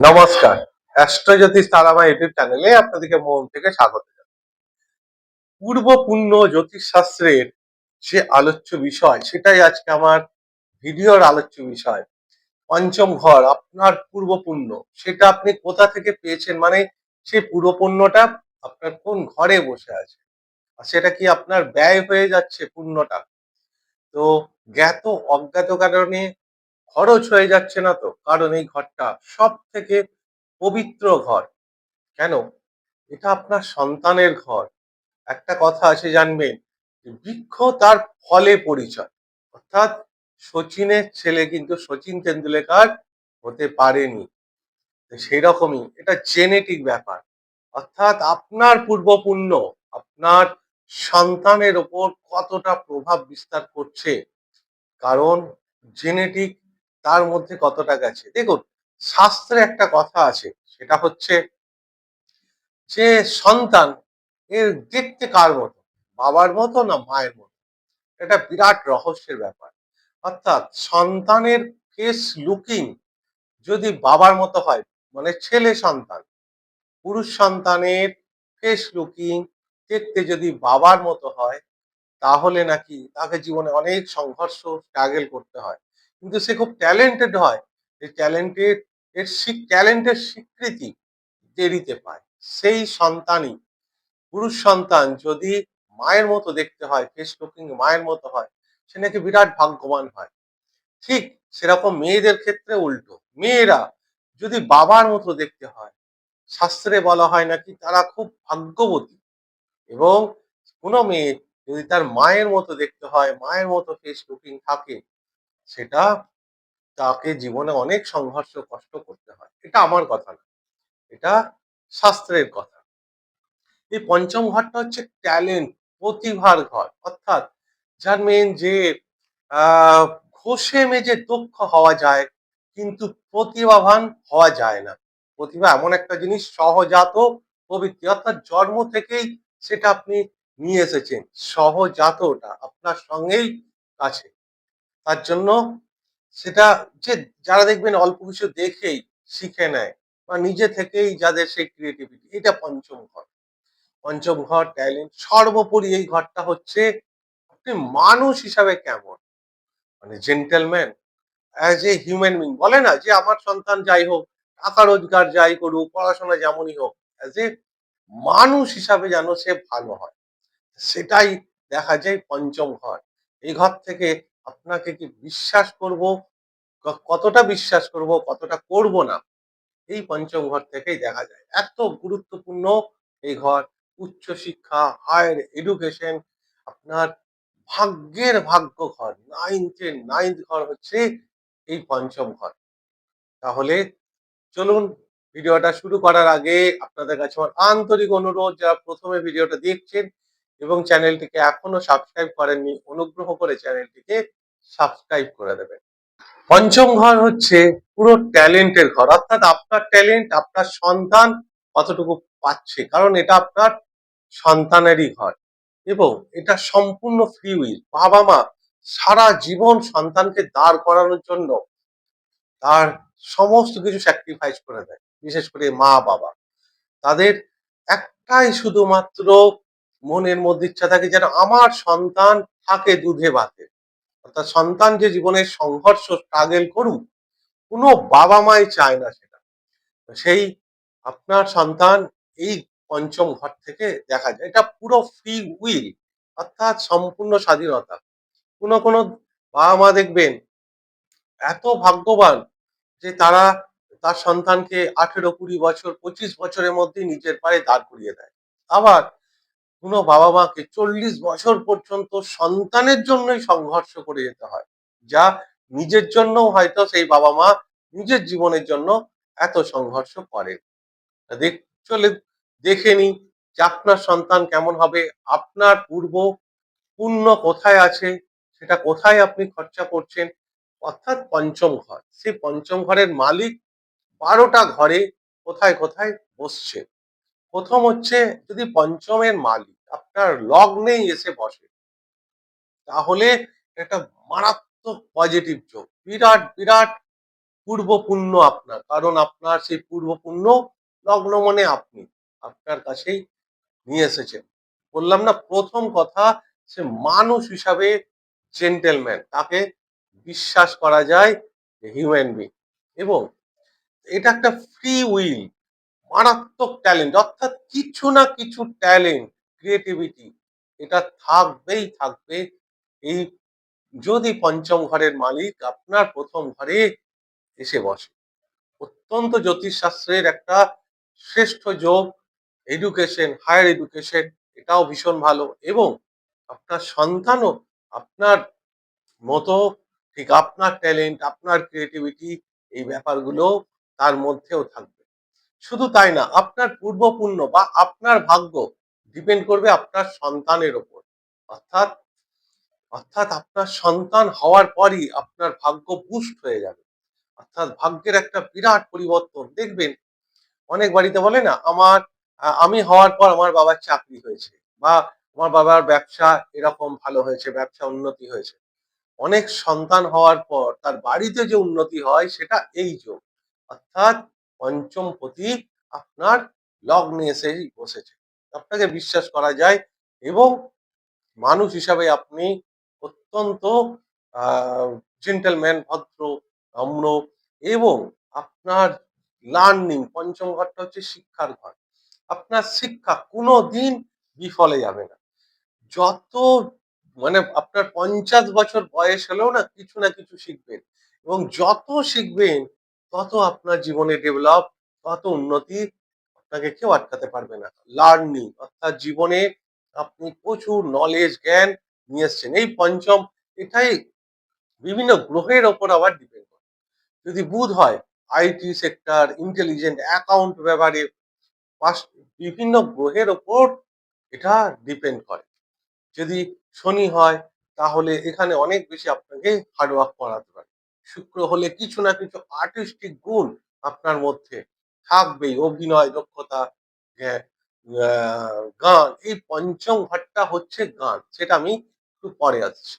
নমস্কার। অ্যাস্ট্রোজ্যোতিষ তারামা ইউটিউব চ্যানেলে আপনাদেরকে মন থেকে স্বাগত জানাই। পূর্ব পুণ্য জ্যোতিষশাস্ত্রের যে আলোচ্য বিষয় সেটাই আজকে আমার ভিডিওর আলোচ্য বিষয়। পঞ্চম ঘর আপনার পূর্ব পুণ্য, সেটা আপনি কোথা থেকে পেয়েছেন, মানে সেই পূর্ব পুণ্যটা আপনার কোন ঘরে বসে আছে, আর সেটা কি আপনার ব্যয় হয়ে যাচ্ছে পুণ্যটা, তো জ্ঞাত অজ্ঞাত কারণে খরচ হয়ে যাচ্ছে না তো? কারণ এই ঘরটা সব থেকে পবিত্র ঘর। কেন? এটা আপনার সন্তানের ঘর। একটা কথা আছে জানবেন, যে বৃক্ষ তার ফলে পরিচয়। অর্থাৎ শচীনের ছেলে কিন্তু শচীন তেন্ডুলকর হতে পারেনি। সেই রকমই এটা জেনেটিক ব্যাপার। অর্থাৎ আপনার পূর্বপুণ্য আপনার সন্তানের ওপর কতটা প্রভাব বিস্তার করছে, কারণ জেনেটিক তার মধ্যে কতটা গেছে। দেখুন, শাস্ত্রে একটা কথা আছে, সেটা হচ্ছে যে সন্তান এর দেখতে কার মতো, বাবার মতো না মায়ের মতো? এটা বিরাট রহস্যের ব্যাপার। অর্থাৎ সন্তানের ফেস লুকিং যদি বাবার মতো হয়, মানে ছেলে সন্তান, পুরুষ সন্তানের ফেস লুকিং দেখতে যদি বাবার মতো হয়, তাহলে নাকি তাকে জীবনে অনেক সংঘর্ষ স্ট্রাগল করতে হয়। কিন্তু সে খুব ট্যালেন্টেড হয়, এই ট্যালেন্টের স্বীকৃতি দেরিতে পায়। সেই সন্তানই, পুরুষ সন্তান যদি মায়ের মতো দেখতে হয়, ফেস লুকিং মায়ের মতো হয়, সে নাকি বিরাট ভাগ্যবান হয়। ঠিক সেরকম মেয়েদের ক্ষেত্রে উল্টো, মেয়েরা যদি বাবার মতো দেখতে হয়, শাস্ত্রে বলা হয় নাকি তারা খুব ভাগ্যবতী। এবং কোনো মেয়ে যদি তার মায়ের মতো দেখতে হয়, মায়ের মতো ফেস লুকিং থাকে, সেটা তাকে জীবনে অনেক সংঘর্ষ কষ্ট করতে হয়। এটা আমার কথা না, এটা শাস্ত্রের কথা। এই পঞ্চম ঘরটা হচ্ছে ট্যালেন্ট, প্রতিভার ঘর। অর্থাৎ যার মেন যে আহ ঘষে মেজে দক্ষ হওয়া যায়, কিন্তু প্রতিভাবান হওয়া যায় না। প্রতিভা এমন একটা জিনিস, সহজাত প্রবৃত্তি, অর্থাৎ জন্ম থেকেই সেটা আপনি নিয়ে এসেছেন, সহজাতটা আপনার সঙ্গেই আছে। তার জন্য সেটা, যে যারা দেখবেন অল্প কিছু দেখেই শিখে নেয়, বা নিজে থেকেই যাদের সেই ক্রিয়েটিভিটি, এটা পঞ্চম ঘর। পঞ্চম ঘর ট্যালেন্ট। সর্বোপরি এই ঘরটা হচ্ছে আপনি মানুষ হিসাবে কেমন, মানে gentleman, as a human being. বলে না যে আমার সন্তান যাই হোক, টাকা রোজগার যাই করুক, পড়াশোনা যেমনই হোক, অ্যাজ এ মানুষ হিসাবে যেন সে ভালো হয়, সেটাই দেখা যায় পঞ্চম ঘর। এই ঘর থেকে আপনাকে কি বিশ্বাস করব, কতটা বিশ্বাস করব, কতটা করব না, এই পঞ্চম ঘর থেকেই দেখা যায়। এত গুরুত্বপূর্ণ এই ঘর। উচ্চ শিক্ষা, হায়ার এডুকেশন, আপনার ভাগ্যের ভাগ্য ঘর, নাইন্থ ঘর হচ্ছে এই পঞ্চম ঘর। তাহলে চলুন, ভিডিওটা শুরু করার আগে আপনাদের কাছে আমার আন্তরিক অনুরোধ, যারা প্রথমে ভিডিওটা দেখছেন এবং চ্যানেলটিকে এখনো সাবস্ক্রাইব করেননি, অনুগ্রহ করে চ্যানেলটিকে সাবস্ক্রাইব করে দেবেন। পঞ্চম ঘর হচ্ছে পুরো ট্যালেন্টের ঘর। অর্থাৎ আপনার ট্যালেন্ট আপনার সন্তান কতটুকু পাচ্ছে, কারণ এটা আপনার সন্তানেরই ঘর। এবং এটা সম্পূর্ণ ফ্রি উইল। বাবা মা সারা জীবন সন্তানকে দাঁড় করানোর জন্য তার সমস্ত কিছু স্যাক্রিফাইস করে দেয়। বিশেষ করে মা বাবা, তাদের একটাই শুধুমাত্র মনের মধ্যে ইচ্ছা থাকে, যেন আমার সন্তান থাকে দুধে ভাতে। অর্থাৎ সন্তান যে জীবনের সংঘর্ষ স্ট্রাগল করুক, কোনো বাবা মাই চায় না সেটা। সেই আপনার সন্তান এই পঞ্চম ঘর থেকে দেখা যায়। এটা পুরো ফ্রি উইল, অর্থাৎ সম্পূর্ণ স্বাধীনতা। কোনো বাবা মা দেখবেন এত ভাগ্যবান যে তারা তার সন্তানকে 18, 20 বছর, 25 বছরের মধ্যে নিজের পায়ে দাঁড় করিয়ে দেয়। আবার কোনো বাবা মাকে 40 বছর পর্যন্ত সন্তানের জন্যই সংঘর্ষ করে যেতে হয়, যা নিজের জন্যও হয়তো সেই বাবা মা নিজের জীবনের জন্য এত সংঘর্ষ করে। দেখ চলে দেখে নি যে আপনার সন্তান কেমন হবে, আপনার পূর্ব পুণ্য কোথায় আছে, সেটা কোথায় আপনি খরচা করছেন। অর্থাৎ পঞ্চম ঘর, সেই পঞ্চম ঘরের মালিক 12টা ঘরে কোথায় কোথায় বসছে। প্রথম হচ্ছে, যদি পঞ্চমের মালিক আপনার লগ্নেই এসে বসে, তাহলে একটা মারাত্মক পজিটিভ যোগ, বিরাট বিরাট পূর্ব পুণ্য আপনার, কারণ আপনার সেই পূর্ব পুণ্য লগ্ন মানে আপনি আপনার কাছেই নিয়ে এসেছেন। বললাম না প্রথম কথা, সে মানুষ হিসাবে জেন্টেলম্যান, তাকে বিশ্বাস করা যায়, হিউম্যান বিং। এবং এটা একটা ফ্রি উইল, মারাত্মক ট্যালেন্ট, অর্থাৎ কিছু না কিছু ট্যালেন্ট, ক্রিয়েটিভিটি এটা থাকবেই থাকবে। এই যদি পঞ্চম ঘরের মালিক আপনার প্রথম ঘরে এসে বসে, অত্যন্ত জ্যোতিষশাস্ত্রের একটা শ্রেষ্ঠ যোগ। এডুকেশন, হায়ার এডুকেশন, এটাও ভীষণ ভালো। এবং আপনার সন্তানও আপনার মতো, ঠিক আপনার ট্যালেন্ট, আপনার ক্রিয়েটিভিটি, এই ব্যাপারগুলো তার মধ্যেও থাকবে। শুধু তাই না, আপনার পূর্বপুণ্য বা আপনার ভাগ্য ডিপেন্ড করবে আপনার সন্তানের ওপর। অর্থাৎ অর্থাৎ আপনার সন্তান হওয়ার পরই আপনার ভাগ্য বুস্ট হয়ে যাবে। অর্থাৎ ভাগ্যের একটা বিরাট পরিবর্তন দেখবেন। অনেক বাড়িতে বলে না, আমি হওয়ার পর আমার বাবার চাকরি হয়েছে, বা আমার বাবার ব্যবসা এরকম ভালো হয়েছে, ব্যবসা উন্নতি হয়েছে। অনেক সন্তান হওয়ার পর তার বাড়িতে যে উন্নতি হয় সেটা এই যোগ। অর্থাৎ পঞ্চমপতি আপনার লগ্নে এসেই বসেছে, আপনাকে বিশ্বাস করা যায়। এবং মানুষ হিসাবে আপনি অত্যন্ত জেন্টেলম্যান, ভদ্র, নম্র। এবং আপনার লার্নিং, পঞ্চম ঘরটা হচ্ছে শিক্ষার ঘর। আপনার শিক্ষা কোনোদিন বিফলে যাবে না। যত মানে আপনার 50 বছর বয়স হলেও না কিছু না কিছু শিখবেন। এবং যত শিখবেন তত আপনার জীবনে ডেভেলপ, তত উন্নতি, আপনাকে কেউ আটকাতে পারবে না। লার্নিং অর্থাৎ জীবনে আপনি প্রচুর নলেজ, জ্ঞান নিয়ে এসছেন। এই পঞ্চম, এটাই বিভিন্ন গ্রহের ওপর আবার ডিপেন্ড করে। যদি বুধ হয়, আইটি সেক্টর, ইন্টেলিজেন্ট, অ্যাকাউন্ট ব্যাপারে, বিভিন্ন গ্রহের ওপর এটা ডিপেন্ড করে। যদি শনি হয়, তাহলে এখানে অনেক বেশি আপনাকে হার্ডওয়ার্ক করাতে পারে। শুক্র হলে কিছু না কিছু আর্টিস্টিক গুণ আপনার মধ্যে থাকবেই, অভিনয় দক্ষতা, গান। এই পঞ্চম ঘরটা হচ্ছে গান, সেটা আমি একটু পরে আসছি।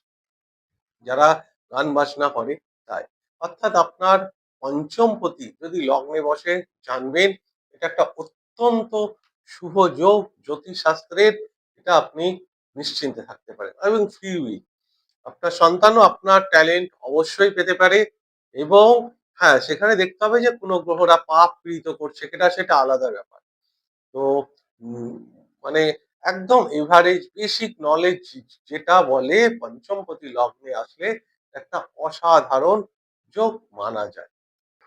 যারা গান বাজনা করে তাই। অর্থাৎ আপনার পঞ্চমপতি যদি লগ্নে বসে, জানবেন এটা একটা অত্যন্ত শুভ যোগ জ্যোতিষশাস্ত্রের। এটা আপনি নিশ্চিন্তে থাকতে পারেন। এবং ফ্রি উইল, আপনার সন্তানও আপনার ট্যালেন্ট অবশ্যই পেতে পারে। এবং হ্যাঁ, সেখানে দেখতে হবে যে কোনো গ্রহরা পাপ পীড়িত করছে, সেটা আলাদা ব্যাপার। তো উম, মানে একদম এভারেজ বেসিক নলেজ যেটা বলে, পঞ্চমপতি লগ্নে আসলে একটা অসাধারণ যোগ মানা যায়।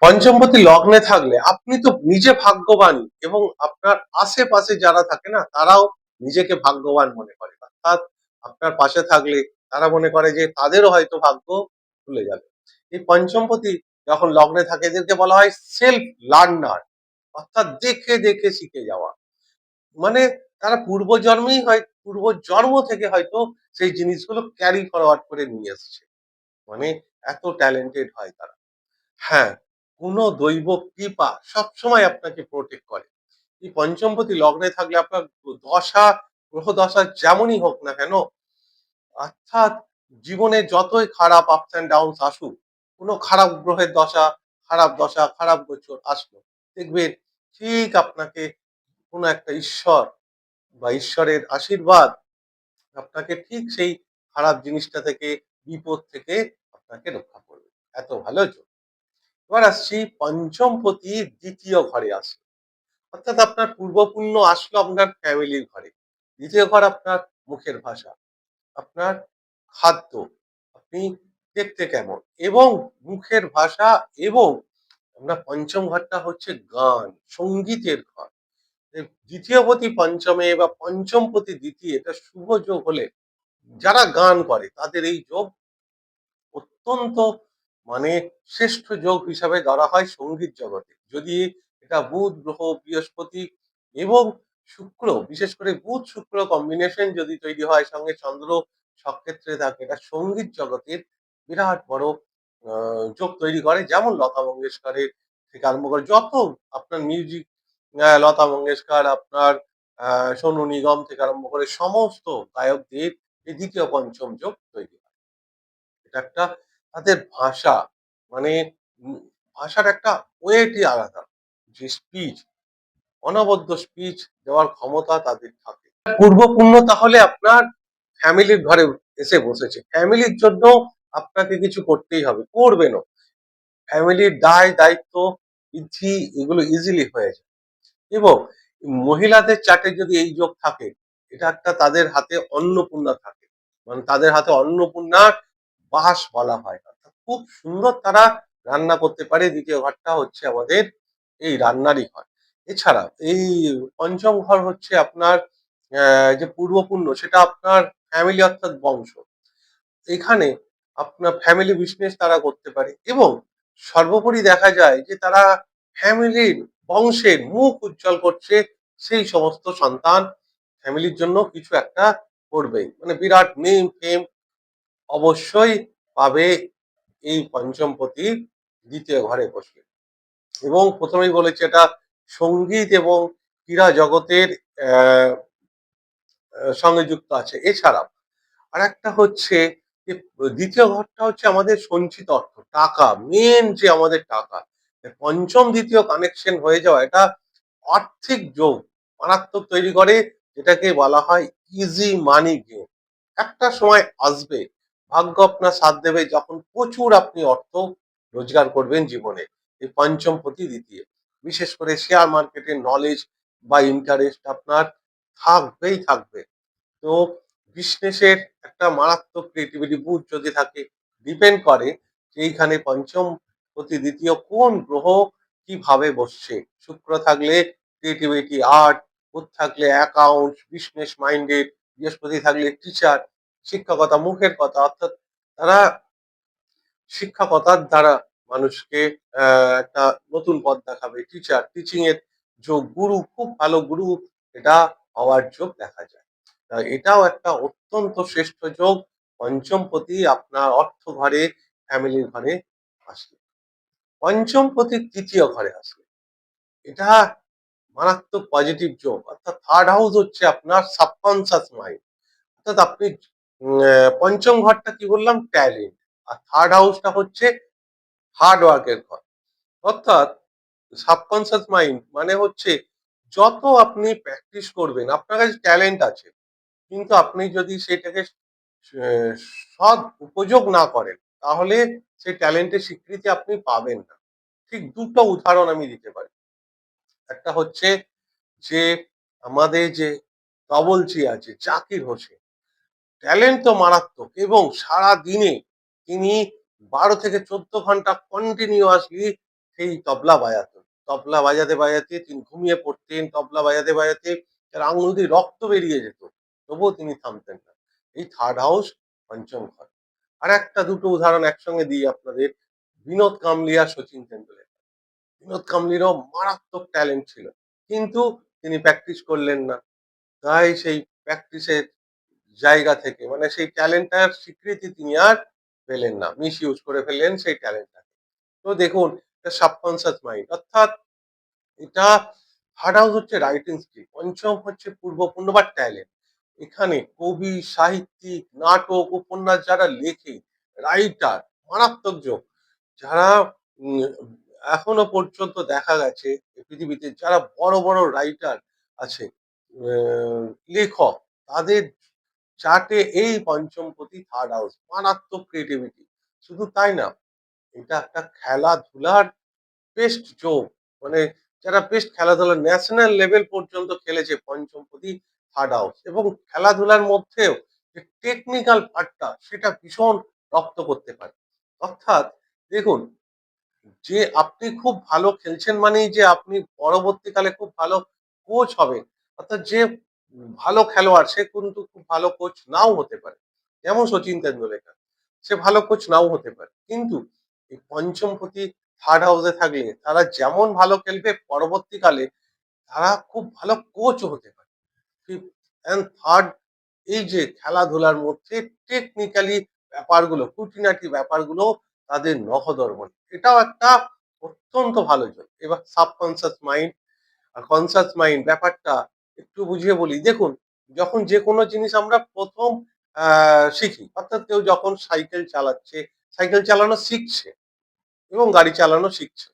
পঞ্চমপতি লগ্নে থাকলে আপনি তো নিজে ভাগ্যবান, এবং আপনার আশেপাশে যারা থাকে না তারাও নিজেকে ভাগ্যবান মনে করে। অর্থাৎ আপনার পাশে থাকলে তারা মনে করে যে তাদেরও হয়তো ভাগ্য খুলে যাবে। এই পঞ্চমপতি যখন লগ্নে থাকে এদেরকে বলা হয় সেলফ লার্নার, অর্থাৎ দেখে দেখে শিখে যাওয়া। মানে তারা পূর্ব জন্ম থেকে হয়তো সেই জিনিসগুলো ক্যারি ফরওয়ার্ড করে নিয়ে এসছে। মানে এত ট্যালেন্টেড হয় তারা। হ্যাঁ, কোনো দৈব কৃপা সবসময় আপনাকে প্রোটেক্ট করে। এই পঞ্চমপতি লগ্নে থাকলে আপনার দশা, গ্রহ দশা যেমনই হোক না কেন, অর্থাৎ জীবনে যতই খারাপ আপস এন্ড ডাউনস আসুক, কোনো খারাপ গ্রহের দশা, খারাপ দশা, খারাপ গোচর আসলো, দেখবেন ঠিক আপনাকে কোনো একটা ঈশ্বর বা ঈশ্বরের আশীর্বাদ আপনাকে ঠিক সেই খারাপ জিনিসটা থেকে, বিপদ থেকে আপনাকে রক্ষা করবে। এত ভালো যোগ। এবার আসছি পঞ্চমপতি দ্বিতীয় ঘরে আসলো। অর্থাৎ আপনার পূর্বপুণ্য আসলো আপনার ফ্যামিলির ঘরে। দ্বিতীয় ঘর আপনার মুখের ভাষা, আপনার খাদ্য, আপনি দেখতে কেমন, এবং মুখের ভাষা। এবং আমরা পঞ্চম ঘরটা হচ্ছে গান, সঙ্গীতের ঘর। দ্বিতীয়পতি পঞ্চমে বা পঞ্চমপতি দ্বিতীয়, এটা শুভ যোগ হলে যারা গান করে তাদের এই যোগ অত্যন্ত মানে শ্রেষ্ঠ যোগ হিসাবে ধরা হয় সঙ্গীত জগতে। যদি এটা বুধ গ্রহ, বৃহস্পতি এবং শুক্র, বিশেষ করে বুধ শুক্র কম্বিনেশন যদি তৈরি হয়, সঙ্গে চন্দ্র সক্ষেত্রে থাকে, এটা সঙ্গীত জগতের বিরাট বড় যোগ তৈরি করে। যেমন লতা মঙ্গেশকরের থেকে আরম্ভ করে যত আপনার মিউজিক, লতা মঙ্গেশকর, আপনার সোনু নিগম থেকে আরম্ভ করে সমস্ত গায়কদের এই দ্বিতীয় পঞ্চম যোগ তৈরি হয়। এটা একটা তাদের ভাষা, মানে ভাষার একটা ওয়েটই আলাদা। যে স্পিচ, অনবদ্য স্পিচ দেওয়ার ক্ষমতা তাদের থাকে। পূর্বপুণ্য তাহলে আপনার ফ্যামিলির ঘরে এসে বসেছে। ফ্যামিলির জন্য আপনাকে কিছু করতেই হবে, করবেনও। ফ্যামিলির দায় দায়িত্ব বিধি এগুলো ইজিলি হয়ে যায়। এবং মহিলাদের চাটে যদি এই যোগ থাকে, এটা একটা তাদের হাতে অন্নপূর্ণা থাকে, মানে তাদের হাতে অন্নপূর্ণার বাস বলা হয়। অর্থাৎ খুব সুন্দর তারা রান্না করতে পারে। দ্বিতীয় ঘরটা হচ্ছে আমাদের এই রান্নারই ঘর। এছাড়া এই পঞ্চম ঘর হচ্ছে আপনার যে পূর্বপুণ্য, সেটা আপনার ফ্যামিলি অর্থাৎ বংশ। এখানে আপনার ফ্যামিলি বিজনেস তারা করতে পারে এবং সর্বোপরি দেখা যায় যে তারা ফ্যামিলির বংশের মুখ উজ্জ্বল করছে। সেই সমস্ত সন্তান ফ্যামিলির জন্য কিছু একটা করবেই, মানে বিরাট নেম ফেম অবশ্যই পাবে এই পঞ্চমপতি দ্বিতীয় ঘরে বসলে। এবং প্রথমেই বলেছি এটা সঙ্গীত এবং ক্রীড়া জগতের আহ সঙ্গে যুক্ত আছে। এছাড়াও আরেকটা হচ্ছে যে দ্বিতীয় ঘরটা হচ্ছে আমাদের সঞ্চিত অর্থ, টাকা, মেন যে আমাদের টাকা। পঞ্চম দ্বিতীয় কানেকশন হয়ে যাওয়া, এটা আর্থিক যোগ মারাত্মক তৈরি করে, যেটাকে বলা হয় ইজি মানি গেম। একটা সময় আসবে, ভাগ্য আপনার সাথ দেবে, যখন প্রচুর আপনি অর্থ রোজগার করবেন জীবনে। এই পঞ্চম প্রতি দ্বিতীয়, বিশেষ করে শেয়ার মার্কেটের নলেজ বা ইন্টারেস্ট আপনার থাকবেই থাকবে। তো বিজনেসের একটা মারাত্মক ক্রিয়েটিভিটি বুথ যদি থাকে, ডিপেন্ড করে যে এইখানে পঞ্চম প্রতি দ্বিতীয় কোন গ্রহ কিভাবে বসছে। শুক্র থাকলে ক্রিয়েটিভিটি আর্ট, বুধ থাকলে অ্যাকাউন্ট বিজনেস মাইন্ডেড, বৃহস্পতি থাকলে টিচার, শিক্ষকতা মুখের কথা, অর্থাৎ তারা শিক্ষকতার দ্বারা মানুষকে একটা নতুন পথ দেখাবে। টিচার, টিচিং এর যোগ, গুরু, খুব ভালো গুরু এটা হওয়ার যোগ দেখা যায়। এটাও একটা অত্যন্ত শ্রেষ্ঠ যোগ পঞ্চমপতি আপনার অর্থ ঘরে, ফ্যামিলির ঘরে আসলে। পঞ্চমপতি তৃতীয় ঘরে আসলে, এটা মারাত্মক পজিটিভ যোগ। অর্থাৎ থার্ড হাউস হচ্ছে আপনার সাবকনসিয়াস মাইন্ড। অর্থাৎ আপনি পঞ্চম ঘরটা কি বললাম, ট্যালেন্ট, আর থার্ড হাউসটা হচ্ছে হার্ড ওয়ার্কের ঘর। অর্থাৎ সাবকনসিয়াস মাইন্ড মানে হচ্ছে যত আপনি প্র্যাকটিস করবেন, আপনার কাছে ট্যালেন্ট আছে, কিন্তু আপনি যদি সেটাকে আহ, সৎ উপযোগ না করেন, তাহলে সেই ট্যালেন্টের স্বীকৃতি আপনি পাবেন না। ঠিক দুটো উদাহরণ আমি দিতে পারি। একটা হচ্ছে যে আমাদের যে তবলচি আছে জাকির হোসেন, ট্যালেন্ট তো মারাত্মক, এবং সারা দিনে তিনি 12 থেকে 14 ঘন্টা কন্টিনিউয়াসলি সেই তবলা বাজাতেন। তবলা বাজাতে বাজাতে তিনি ঘুমিয়ে পড়তেন, তবলা বাজাতে বাজাতে তার আঙুল দিয়ে রক্ত বেরিয়ে যেত, তবুও তিনি থামতেন না। এই থার্ড হাউস, পঞ্চম ঘর। আর একটা দুটো উদাহরণ একসঙ্গে দিই আপনাদের। বিনোদ কামলি আর সচিন তেন্ডুলকর। বিনোদ কামলিরও মারাত্মক ট্যালেন্ট ছিল, কিন্তু তিনি প্র্যাকটিস করলেন না। তাই সেই প্র্যাকটিসের জায়গা থেকে, মানে সেই ট্যালেন্টটার স্বীকৃতি তিনি আর পেলেন না, মিস ইউজ করে ফেললেন সেই ট্যালেন্টটাকে। তো দেখুন, এটা সাবকনসিয়াস মাইন্ড। অর্থাৎ এটা থার্ড হাউস হচ্ছে রাইটিং স্কিল, পঞ্চম হচ্ছে পূর্বপুণ্য বা ট্যালেন্ট। এখানে কবি, সাহিত্যিক, নাটক, উপন্যাস যারা লেখে, রাইটার, মারাত্মক যোগ। যারা উম, এখনো পর্যন্ত দেখা গেছে পৃথিবীতে যারা বড় বড় রাইটার আছে, লেখক, তাদের চার্টে এই পঞ্চমপতি থার্ড হাউস, মারাত্মক ক্রিয়েটিভিটি। শুধু তাই না, এটা একটা খেলাধুলার বেস্ট যোগ, মানে যারা বেস্ট খেলাধুলা ন্যাশনাল লেভেল পর্যন্ত খেলেছে পঞ্চমপতি থার্ড হাউস। এবং খেলাধুলার মধ্যেও যে টেকনিক্যাল পার্টটা, সেটা ভীষণ রপ্ত করতে পারে। অর্থাৎ দেখুন, যে আপনি খুব ভালো খেলছেন মানেই যে আপনি পরবর্তীকালে খুব ভালো কোচ হবেন, অর্থাৎ যে ভালো খেলোয়াড় সে কিন্তু খুব ভালো কোচ নাও হতে পারে। যেমন সচিন তেন্ডুলকর, সে ভালো কোচ নাও হতে পারে, কিন্তু এই পঞ্চমপতি থার্ড হাউসে থাকলে তারা যেমন ভালো খেলবে, পরবর্তীকালে তারা খুব ভালো কোচও হতে পারে। ফিফথ এন্ড থার্ড, এই যে খেলাধুলার মধ্যে টেকনিক্যালি ব্যাপারগুলো, খুঁটিনাটি ব্যাপারগুলো তাদের নখদর্পণে, এটাও একটা অত্যন্ত ভালো যোগ। এবার সাবকনসিয়াস মাইন্ড আর কনসিয়াস মাইন্ড ব্যাপারটা একটু বুঝিয়ে বলি। দেখুন, যখন যে কোনো জিনিস আমরা প্রথম শিখি, অর্থাৎ কেউ যখন সাইকেল চালাচ্ছে, সাইকেল চালানো শিখছে, এবং গাড়ি চালানো শিখছেন।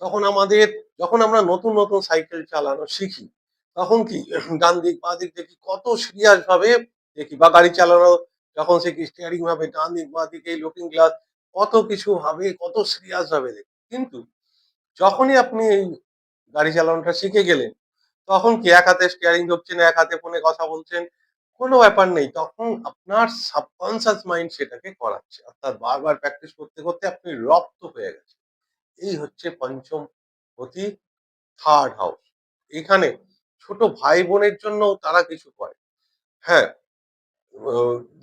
তখন আমাদের যখন আমরা নতুন নতুন সাইকেল চালানো শিখি তখন কি ডান দিক বাঁ দিক দেখি কত সিরিয়াস ভাবে দেখি, বা গাড়ি চালানো যখন শিখি স্টিয়ারিং ভাবে ডান দিক বাঁ দিকে লুকিং গ্লাস কত কিছু ভাবে কত সিরিয়াস ভাবে দেখি। কিন্তু যখনই আপনি এই গাড়ি চালানোটা শিখে গেলেন তখন কি এক হাতে স্টিয়ারিং ধরছেন এক হাতে ফোনে কথা বলছেন, কোনো ব্যাপার নেই। তখন আপনার সাবকনসিয়াস মাইন্ড সেটাকে করাচ্ছে, অর্থাৎ বারবার প্র্যাকটিস করতে করতে আপনি রপ্ত হয়ে গেছেন। এই হচ্ছে পঞ্চম পতি, থার্ড হাউস। এখানে ছোট ভাই বোনের জন্য তারা কিছু করে। হ্যাঁ,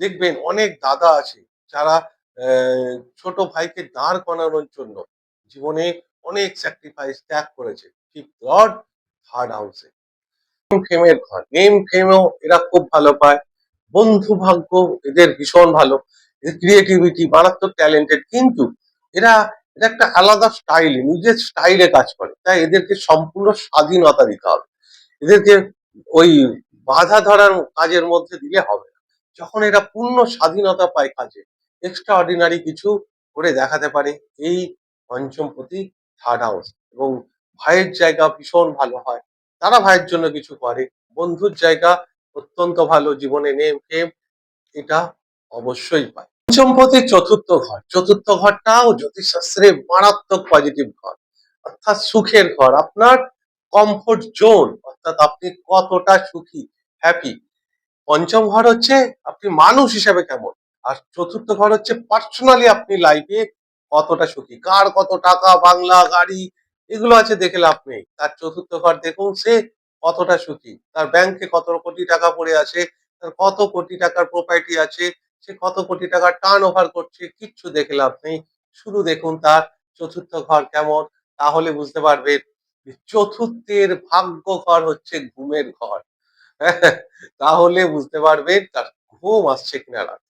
দেখবেন অনেক দাদা আছে যারা ছোট ভাইকে দাঁড় করানোর জন্য জীবনে অনেক স্যাক্রিফাইস ত্যাগ করেছে। ঠিক লর্ড থার্ড হাউসে ফেমের ঘর, নেম ফেমও এরা খুব ভালো পায়। বন্ধু ভাগ্য এদের ভীষণ ভালো, ক্রিয়েটিভিটি মারাত্মক ট্যালেন্টেড, কিন্তু এরা এটা একটা আলাদা স্টাইলে নিজের স্টাইলে কাজ করে, তাই এদেরকে সম্পূর্ণ স্বাধীনতা দিতে হবে। এদেরকে ওই বাধা ধরার কাজের মধ্যে দিলে হবে না। যখন এরা পূর্ণ স্বাধীনতা পায় কাজে এক্সট্রা অর্ডিনারি কিছু করে দেখাতে পারে এই পঞ্চমপতি থার্ড হাউস। এবং ভাইয়ের জায়গা ভীষণ ভালো হয়, তারা ভাইয়ের জন্য কিছু করে। বন্ধুর জায়গা অত্যন্ত ভালো, জীবনে নেম ফেম এটা অবশ্যই পায়। পঞ্চমপতির চতুর্থ ঘর, চতুর্থ ঘরটাও জ্যোতিষশাস্ত্রে মারাত্মক পজিটিভ ঘর, অর্থাৎ সুখের ঘর, আপনার কমফোর্ট জোন, অর্থাৎ আপনি কতটা সুখী হ্যাপি। পঞ্চম ঘর হচ্ছে আপনি মানুষ হিসেবে কেমন, আর চতুর্থ ঘর হচ্ছে পার্সোনালি আপনি লাইফে কতটা সুখী, কার কত টাকা বাংলা গাড়ি এগুলো আছে দেখে লাভ নেই। তার চতুর্থ ঘর দেখুন সে কতটা সুখী, তার ব্যাংকে কত কোটি টাকা পড়ে আছে, তার কত কোটি টাকার প্রপার্টি আছে, সে কত কোটি টাকার টার্ন ওভার করছে, কিচ্ছু দেখে লাভ নেই। শুধু দেখুন তার চতুর্থ ঘর কেমন, তাহলে বুঝতে পারবেন চতুর্থের ভাগ্য ঘর হচ্ছে ঘুমের ঘর। তাহলে বুঝতে পারবেন তার ঘুম আসছে কিনা রাতে।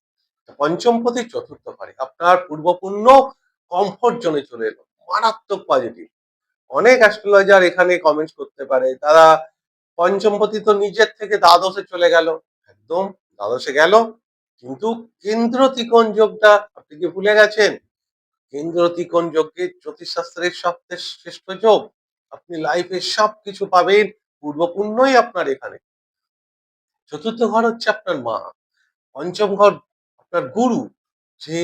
পঞ্চমপতি চতুর্থ ঘরে আপনার পূর্বপুণ্য কমফোর্ট জোনে চলে এলো, মারাত্মক পজিটিভ। অনেক অ্যাস্ট্রোলজার এখানে কমেন্টস করতে পারে তারা পঞ্চমপতি তো নিজের থেকে দ্বাদশে চলে গেল, একদম দ্বাদশে গেল, কিন্তু কেন্দ্র ত্রিকোণ যোগটা আপনি কি ভুলে গেছেন? কেন্দ্র ত্রিকোণ যোগকে জ্যোতিষশাস্ত্রের সবচেয়ে শ্রেষ্ঠ যোগ, আপনি লাইফে সবকিছু পাবেন, পূর্বপুণ্যই আপনার এখানে। চতুর্থ ঘর হচ্ছে আপনার মা, পঞ্চম ঘর আপনার গুরু, যে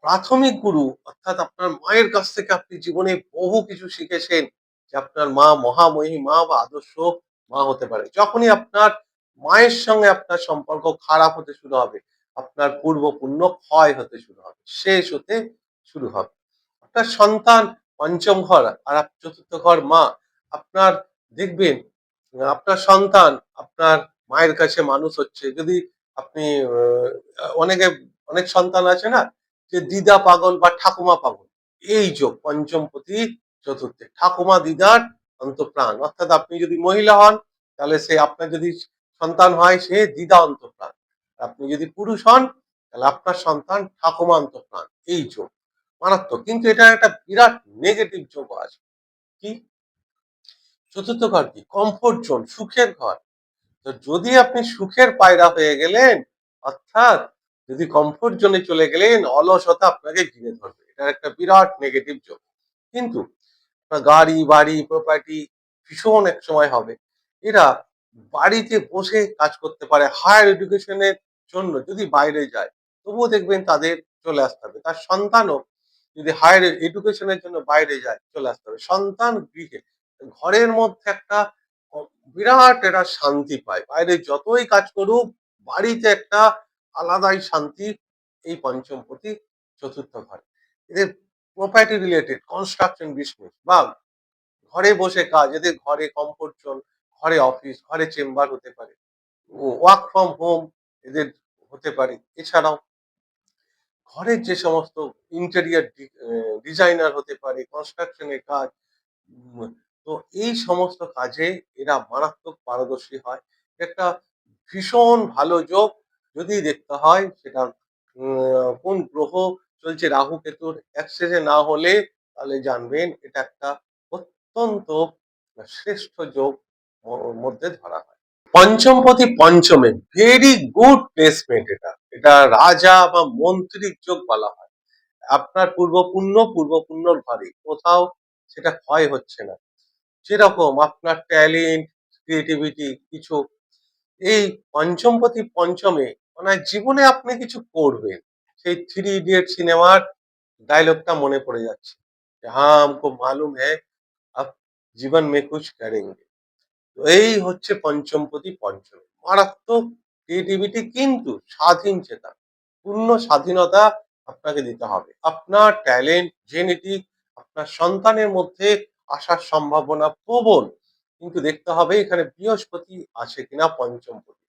প্রাথমিক গুরু, অর্থাৎ আপনার মায়ের কাছ থেকে আপনি জীবনে বহু কিছু শিখেছেন, যে আপনার মা মহাময়ী মা বা আদর্শ মা হতে পারে। যখনই আপনার মায়ের সঙ্গে আপনার সম্পর্ক খারাপ হতে শুরু হবে আপনার পূর্বপুণ্য ক্ষয় হতে শুরু হবে, শেষ হতে শুরু হবে। আপনার সন্তান পঞ্চম ঘর আর চতুর্থ ঘর মা, আপনার দেখবেন আপনার সন্তান আপনার মায়ের কাছে মানুষ হচ্ছে। যদি আপনি অনেকে অনেক সন্তান আছে না যে দিদা পাগল বা ঠাকুমা পাগল, এই যোগ পঞ্চমপতি চতুর্থে, ঠাকুমা দিদার অন্তঃপ্রাণ, অর্থাৎ আপনি যদি মহিলা হন তাহলে সে আপনার যদি সন্তান হয় সে দিদা অন্তঃপ্রাণ, আপনি যদি পুরুষ হন তাহলে আপনার সন্তান ঠাকুমা অন্তঃপ্রাণ। এই যোগ মারাত্মক, কিন্তু এটা একটা বিরাট নেগেটিভ যোগ আছে। কি চতুর্থ ঘর কি কমফোর্ট জোন, সুখের ঘর। তো যদি আপনি সুখের পায়রা হয়ে গেলেন, অর্থাৎ যদি কমফোর্ট জোনে চলে গেলেন অলসতা আপনাকে ঘিরে ধরবে, এটা একটা বিরাট নেগেটিভ যোগ। কিন্তু গাড়ি বাড়ি প্রপার্টি ভীষণ এক সময় হবে। এরা বাড়িতে বসে কাজ করতে পারে, হায়ার এডুকেশনের জন্য যদি বাইরে যায় তবুও দেখবেন তাদের চলে আসতে হবে। তার সন্তানও যদি হায়ার এডুকেশনের জন্য বাইরে যায় চলে আসতে হবে। সন্তান গৃহে ঘরের মধ্যে একটা বিরাট এরা শান্তি পায়, বাইরে যতই কাজ করুক বাড়িতে একটা আলাদাই শান্তি এই পঞ্চমপতি চতুর্থ ঘরে। এদের প্রপার্টি রিলেটেড কনস্ট্রাকশন বিজনেস বা ঘরে বসে কাজ, এদের ঘরে কমফোর্ট জোন, ঘরে অফিস ঘরে চেম্বার হতে পারে, ওয়ার্ক ফ্রম হোম এদের হতে পারে। এছাড়াও ঘরের যে সমস্ত ইন্টেরিয়ার ডিজাইনার হতে পারে, কনস্ট্রাকশনের কাজ, উম, তো এই সমস্ত কাজে এরা মারাত্মক পারদর্শী হয়। একটা ভীষণ ভালো যোগ। যদি দেখতে হয় সেটা কোন গ্রহ চলছে রাহু কেতুর অ্যাক্সেসে না হলে তাহলে জানবেন এটা একটা অত্যন্ত শ্রেষ্ঠ যোগ মধ্যে ধরা হয়। পঞ্চমপতি পঞ্চমে ভেরি গুড প্লেসমেন্ট, এটা এটা রাজা বা মন্ত্রীর যোগ বলা হয়। আপনার পূর্বপুণ্যর ঘরে কোথাও সেটা ক্ষয় হচ্ছে না। যেরকম আপনার ট্যালেন্ট, ক্রিয়েটিভিটি কিছু এই পঞ্চমপতি পঞ্চমে মানে জীবনে আপনি কিছু করবেন। সেই থ্রি ইডিয়ট সিনেমার ডায়লগটা মনে পড়ে যাচ্ছে। হ্যাঁ हमको मालूम है अब জীবন में कुछ करेंगे। তো এই হচ্ছে পঞ্চমপতি পঞ্চমী। মারাত্মক ক্রিয়েটিভিটি কিন্তু স্বাধীন চেতা। পূর্ণ স্বাধীনতা আপনাকে দিতে হবে। আপনার ট্যালেন্ট, জেনেটিক আপনার সন্তানের মধ্যে আসার সম্ভাবনা প্রবল। কিন্তু দেখতে হবে এখানে বৃহস্পতি আছে কিনা পঞ্চমপতি।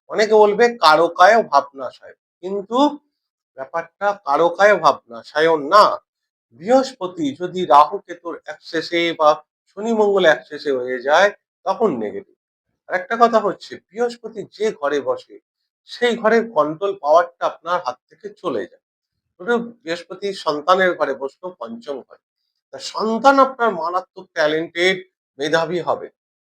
অনেকে বলবে কারকায় ভাবনাশয়। কিন্তু ব্যাপারটা কারকায় ভাবনাশায়ও না। বৃহস্পতি যদি রাহু কেতুর অ্যাক্সেসে বা শনি মঙ্গল অ্যাক্সেসে হয়ে যায় তখন নেগেটিভ। আরেকটা কথা হচ্ছে বৃহস্পতি যে ঘরে বসে সেই ঘরের কন্ট্রোল পাওয়ারটা আপনার হাত থেকে চলে যায়। ধরুন বৃহস্পতি সন্তানের ঘরে বসলো পঞ্চম ঘরে। তা সন্তান আপনার মারাত্মক ট্যালেন্টেড, মেধাবী হবে।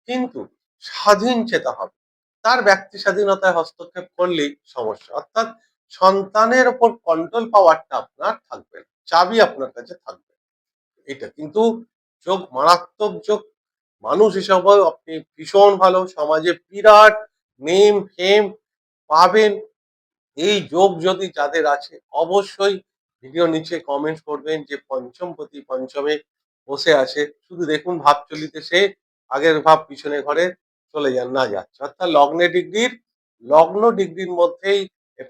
কিন্তু স্বাধীন চেতা হবে। তার ব্যক্তি স্বাধীনতায় হস্তক্ষেপ করলেই সমস্যা। অর্থাৎ সন্তানের উপর কন্ট্রোল পাওয়ারটা আপনার থাকবে না। চাবি আপনার কাছে থাকবে না। এটা কিন্তু যোগ মারাত্মক যোগ। মানুষ হিসাবেও আপনি ভীষণ ভালো, সমাজে বিরাট নেম ফেম পাবেন। এই যোগ যদি যাদের আছে অবশ্যই ভিডিও নিচে কমেন্ট করবেন যে পঞ্চমপতি পঞ্চমে বসে আছে। শুধু দেখুন ভাব চলিতে সে আগের ভাব পিছনে ঘরে চলে যান না যাচ্ছে। অর্থাৎ লগ্ন ডিগ্রির মধ্যেই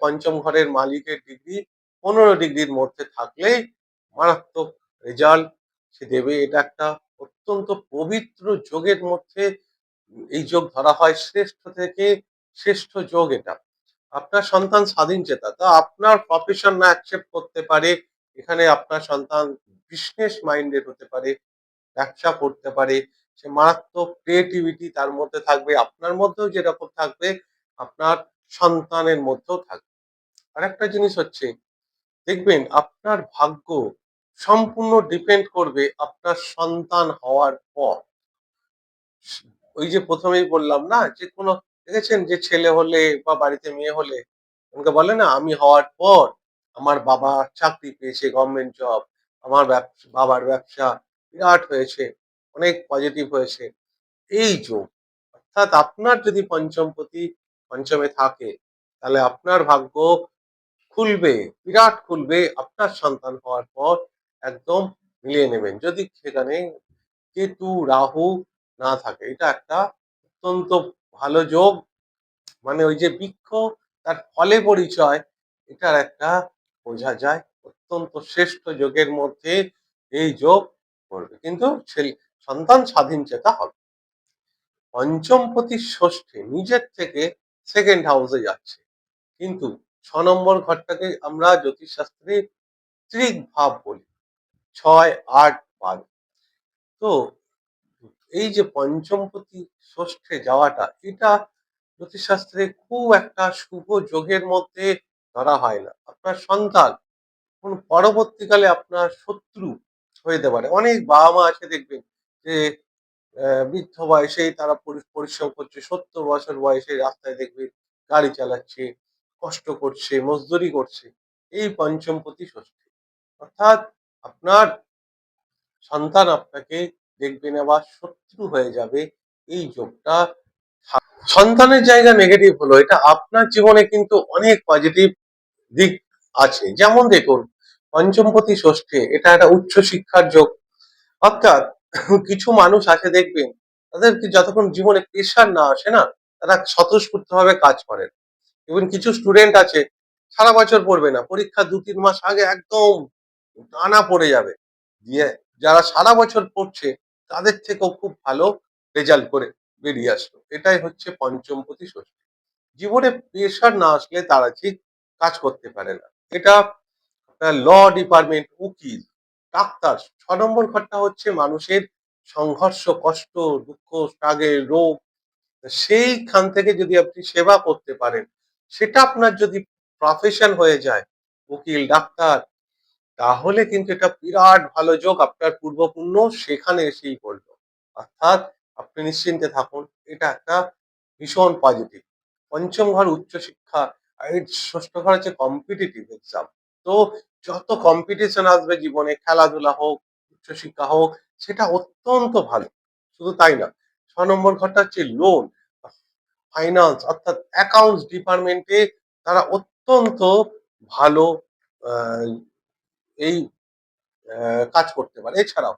পঞ্চম ঘরের মালিকের ডিগ্রি 15 ডিগ্রির মধ্যে থাকলেই মারাত্মক রেজাল্ট সে দেবে। এটা একটা অত্যন্ত পবিত্র যোগের মধ্যে এই যোগ ধরা হয় শ্রেষ্ঠ থেকে শ্রেষ্ঠ যোগ এটা। আপনার সন্তান স্বাধীন চেতা। তা আপনার প্রফেশন না অ্যাকসেপ্ট করতে পারে। এখানে আপনার সন্তান বিজনেস মাইন্ডেড হতে পারে, ব্যবসা করতে পারে। সে মারাত্মক ক্রিয়েটিভিটি তার মধ্যে থাকবে। আপনার মধ্যেও যেরকম থাকবে আপনার সন্তানের মধ্যেও থাকবে। আরেকটা জিনিস হচ্ছে দেখবেন আপনার ভাগ্য সম্পূর্ণ ডিপেন্ড করবে আপনার সন্তান হওয়ার পর। ওই যে প্রথমেই বললাম না যে কোনো দেখেছেন যে ছেলে হলে বা বাড়িতে মেয়ে হলে আমাকে বলে না আমি হওয়ার পর আমার বাবা চাকরি পেয়েছে গভর্নমেন্ট জব, আমার বাবার ব্যবসা বিরাট হয়েছে, অনেক পজিটিভ হয়েছে। এই যোগ অর্থাৎ আপনার যদি পঞ্চমপতি পঞ্চমে থাকে তাহলে আপনার ভাগ্য খুলবে, বিরাট খুলবে আপনার সন্তান হওয়ার পর। একদম মিলিয়ে নেবেন যদি সেখানে কেতু রাহু না থাকে। এটা একটা অত্যন্ত ভালো যোগ। মানে ওই যে বৃক্ষ তার ফলে পরিচয়, এটার একটা বোঝা যায় অত্যন্ত শ্রেষ্ঠ যোগের মধ্যে এই যোগ পড়বে। কিন্তু সন্তান স্বাধীন চেতা হবে। পঞ্চমপতি ষষ্ঠে নিজের থেকে সেকেন্ড হাউসে যাচ্ছে। কিন্তু 6 নম্বর ঘরটাকে আমরা জ্যোতিষশাস্ত্রে ত্রিক ভাব বলি। 6, 8, 12। তো এই যে পঞ্চমপতি ষষ্ঠে যাওয়াটা এটা জ্যোতিষশাস্ত্রে খুব একটা শুভ যোগের মধ্যে ধরা হয় না। আপনার সন্তান পরবর্তীকালে আপনার শত্রু হয়ে যেতে পারে। অনেক বাবা মা আছে দেখবেন যে বৃদ্ধ বয়সেই তারা পরিশ্রম করছে, 70 বছর বয়সে রাস্তায় দেখবেন গাড়ি চালাচ্ছে, কষ্ট করছে, মজদুরি করছে। এই পঞ্চমপতি ষষ্ঠী। অর্থাৎ আপনার সন্তান আপনাকে দেখবে না বা শত্রু হয়ে যাবে, এই যোগটা সন্তানের জায়গা নেগেটিভ হলো এটা আপনার জীবনে কিন্তু অনেক পজিটিভ দিক আছে। যেমন দেখুন পঞ্চমপতি ষষ্ঠে এটা একটা উচ্চ শিক্ষার যোগ। অর্থাৎ কিছু মানুষ আছে দেখবেন তাদেরকে যতক্ষণ জীবনে প্রেশার না আসে না তারা স্বতঃস্ফূর্ত ভাবে কাজ করেন। এবং কিছু স্টুডেন্ট আছে সারা বছর পড়বে না, পরীক্ষা 2-3 মাস আগে একদম টানা পড়ে যাবে, দিয়ে যারা সারা বছর পড়ছে তাদের থেকেও খুব ভালো রেজাল্ট করে বেরিয়ে আসলো। এটাই হচ্ছে পঞ্চমপতি ষষ্ঠী। জীবনে প্রেশার না আসলে তারা ঠিক কাজ করতে পারে না। এটা ল ডিপার্টমেন্ট, উকিল, ডাক্তার। 6 নম্বর ঘরটা হচ্ছে মানুষের সংঘর্ষ, কষ্ট, দুঃখ, স্ট্রাগল, রোগ। সেইখান থেকে যদি আপনি সেবা করতে পারেন, সেটা আপনার যদি প্রফেশন হয়ে যায়, উকিল, ডাক্তার, তাহলে কিন্তু এটা বিরাট ভালো যোগ। আপনার পূর্বপুণ্য সেখানে এসেই পড়লো। অর্থাৎ আপনি নিশ্চিন্তে থাকুন। এটা একটা ভীষণ পজিটিভ। পঞ্চম ঘর উচ্চশিক্ষা আর এই ষষ্ঠ ঘর হচ্ছে কম্পিটিটিভ এক্সাম। তো যত কম্পিটিশন আসবে জীবনে, খেলাধুলা হোক, উচ্চশিক্ষা হোক, সেটা অত্যন্ত ভালো। শুধু তাই না, ৬ নম্বর ঘরটা হচ্ছে লোন, ফাইন্যান্স অর্থাৎ অ্যাকাউন্টস ডিপার্টমেন্টে তারা অত্যন্ত ভালো আ এই কাজ করতে পারে। এছাড়াও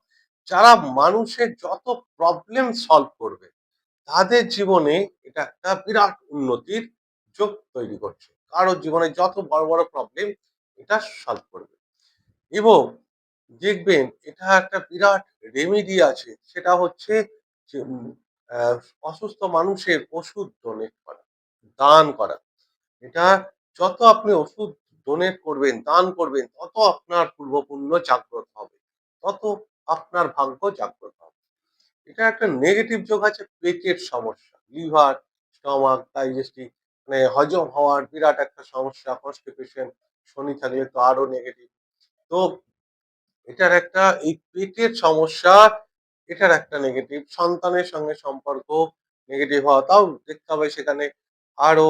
যারা মানুষের যত প্রবলেম সলভ করবে, তাদের জীবনে এটা একটা বিরাট উন্নতির যোগ তৈরি করছে। কারো জীবনে যত বড়, বড় প্রবলেম এটা সলভ করবে। এবং দেখবেন এটা একটা বিরাট রেমেডি আছে। সেটা হচ্ছে যে আ অসুস্থ মানুষের ওষুধ ডোনেট করা, দান করা। এটা যত আপনি ওষুধ ডোনেট করবেন, দান করবেন, তত আপনার পূর্বপুণ্য জাগ্রত হবে। তত আপনার ভাগ্য জাগ্রত হবে। এটা একটা নেগেটিভ যোগ আছে পেটের সমস্যা। লিভার, স্টমাক, ডাইজেস্টিভ মানে হজম হওয়ার বিরাট একটা সমস্যা, কনস্টিপেশন, শনি থাকলে তো আরো নেগেটিভ। তো এটার একটা এই পেটের সমস্যা, এটার একটা নেগেটিভ। সন্তানের সঙ্গে সম্পর্ক নেগেটিভ হওয়া, তাও দেখতে হবে সেখানে আরো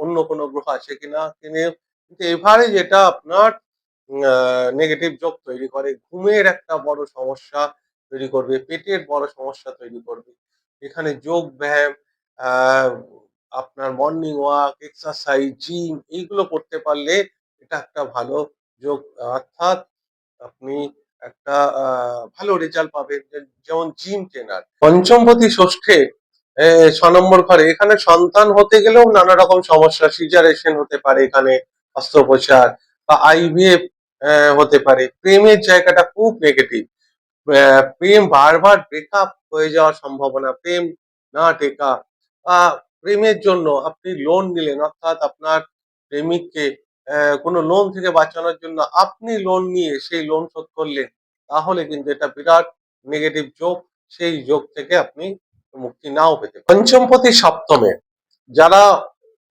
অন্য কোনো গ্রহ আছে কিনা। কিন্তু এভারেজ এটা আপনার নেগেটিভ যোগ তৈরি করে। ঘুমের একটা বড় সমস্যা তৈরি করবে, পেটের বড় সমস্যা তৈরি করবে। এখানে যোগ ব্যায়াম, আ আপনার মর্নিং ওয়াক, এক্সারসাইজ, জিম এইগুলো করতে পারলে এটা একটা ভালো যোগ। অর্থাৎ আপনি একটা ভালো রেজাল্ট পাবেন। যেমন জিম ট্রেনার। পঞ্চমপতি ষষ্ঠে ৬ নম্বর ঘরে এখানে সন্তান হতে গেলেও নানা রকম সমস্যা, সিজারেশন হতে পারে এখানে, অস্ত্রোপচার বা আইভিএফ হতে পারে। প্রেমের জায়গাটা খুব নেগেটিভ। প্রেম বারবার ব্রেকআপ হয়ে যাওয়ার সম্ভাবনা, প্রেম না টেকা বা প্রেমের জন্য আপনি লোন নিলেন, অর্থাৎ আপনার প্রেমিককে কোনো লোন থেকে বাঁচানোর জন্য আপনি লোন নিয়ে সেই লোন শোধ করলেন, তাহলে কিন্তু এটা বিরাট নেগেটিভ যোগ। সেই যোগ থেকে আপনি মুক্তি নাও পেতে পারেন। পঞ্চমপতি সপ্তমে যারা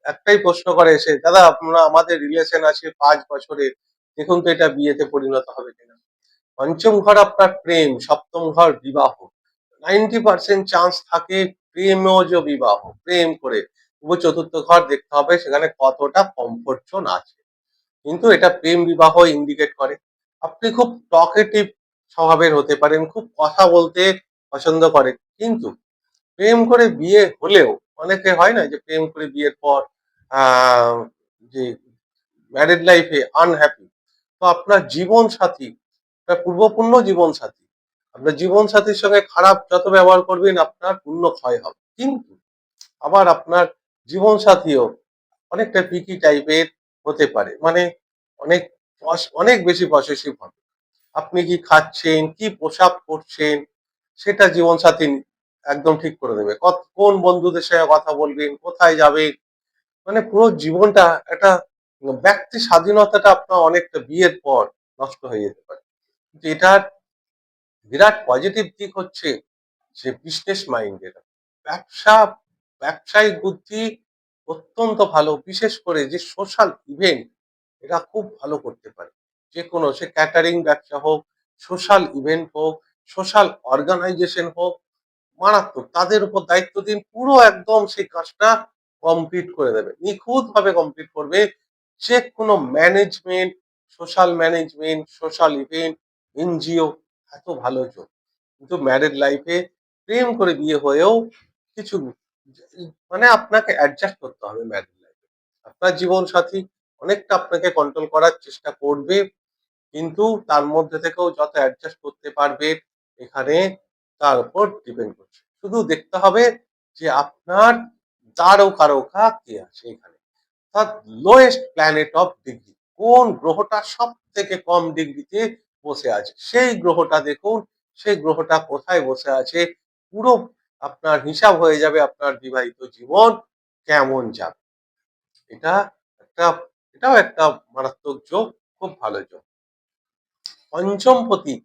একটাই প্রশ্ন করে এসে, দাদা আপনারা আমাদের রিলেশন আছে ৫ বছরের, দেখুন তো এটা বিয়েতে পরিণত হবে কিনা। পঞ্চম ঘর আপনার প্রেম, সপ্তম ঘর বিবাহ। 90% চান্স থাকে প্রেমজ বিবাহ, প্রেম করে। তবু চতুর্থ ঘর দেখতে হবে সেখানে কতটা কমফোর্ট জোন আছে। কিন্তু এটা প্রেম বিবাহ ইন্ডিকেট করে। আপনি খুব টকেটিভ স্বভাবের হতে পারেন, খুব কথা বলতে পছন্দ করেন। কিন্তু প্রেম করে বিয়ে হলেও অনেকে হয় না যে প্রেম করে বিয়ের পর আ যে ম্যারেড লাইফে আনহ্যাপি। তো আপনার জীবনসাথী, আপনার পূর্বপুণ্য জীবনসাথী। আপনার জীবনসাথীর সঙ্গে খারাপ যত ব্যবহার করবেন আপনার পুণ্য ক্ষয় হবে। কিন্তু আবার আপনার জীবনসাথীও অনেকটা পিকি টাইপের হতে পারে। মানে অনেক অনেক বেশি পসেসিভ হবে। আপনি কি খাচ্ছেন, কি পোশাক পরছেন সেটা জীবনসাথী একদম ঠিক করে দেবে। কোন বন্ধুদের সঙ্গে কথা বলবেন, কোথায় যাবেন, মানে পুরো জীবনটা একটা ব্যক্তি স্বাধীনতাটা আপনার অনেকটা বিয়ের পর নষ্ট হয়ে যেতে পারে। কিন্তু এটার বিরাট পজিটিভ দিক হচ্ছে যে বিজনেস মাইন্ডেড ব্যবসা, ব্যবসায়িক বুদ্ধি অত্যন্ত ভালো। বিশেষ করে যে সোশ্যাল ইভেন্ট এরা খুব ভালো করতে পারে। যেকোনো সে ক্যাটারিং ব্যবসা হোক, সোশ্যাল ইভেন্ট হোক, সোশ্যাল অর্গানাইজেশন হোক, মারাত্মক। তাদের উপর দায়িত্ব দিন, পুরো একদম সেই কাজটা কমপ্লিট করে দেবে। নিখুঁতভাবে কমপ্লিট করবে। যেকোনো management, social management, social event, NGO এত ভালো যোগ। কিন্তু ম্যারেড লাইফে প্রেম করে বিয়ে হয়েও কিছু মানে আপনাকে অ্যাডজাস্ট করতে হবে ম্যারেড লাইফে। আপনার জীবনসাথী অনেকটা আপনাকে কন্ট্রোল করার চেষ্টা করবে। কিন্তু তার মধ্যে থেকেও যত অ্যাডজাস্ট করতে পারবে এখানে তার উপর ডিপেন্ড করছে। শুধু দেখতে হবে যে আপনার দ্বারকারকা কে আছে এখানে। অর্থাৎ লোয়েস্ট প্ল্যানেট অফ ডিগ্রি, কোন গ্রহটা সবথেকে কম ডিগ্রিতে বসে আছে সেই গ্রহটা দেখুন, সেই গ্রহটা কোথায় বসে আছে। পুরো আপনার হিসাব হয়ে যাবে আপনার বিবাহিত জীবন কেমন যাবে। এটা একটা, এটাও একটা মারাত্মক যোগ, খুব ভালো যোগ। পঞ্চমপতি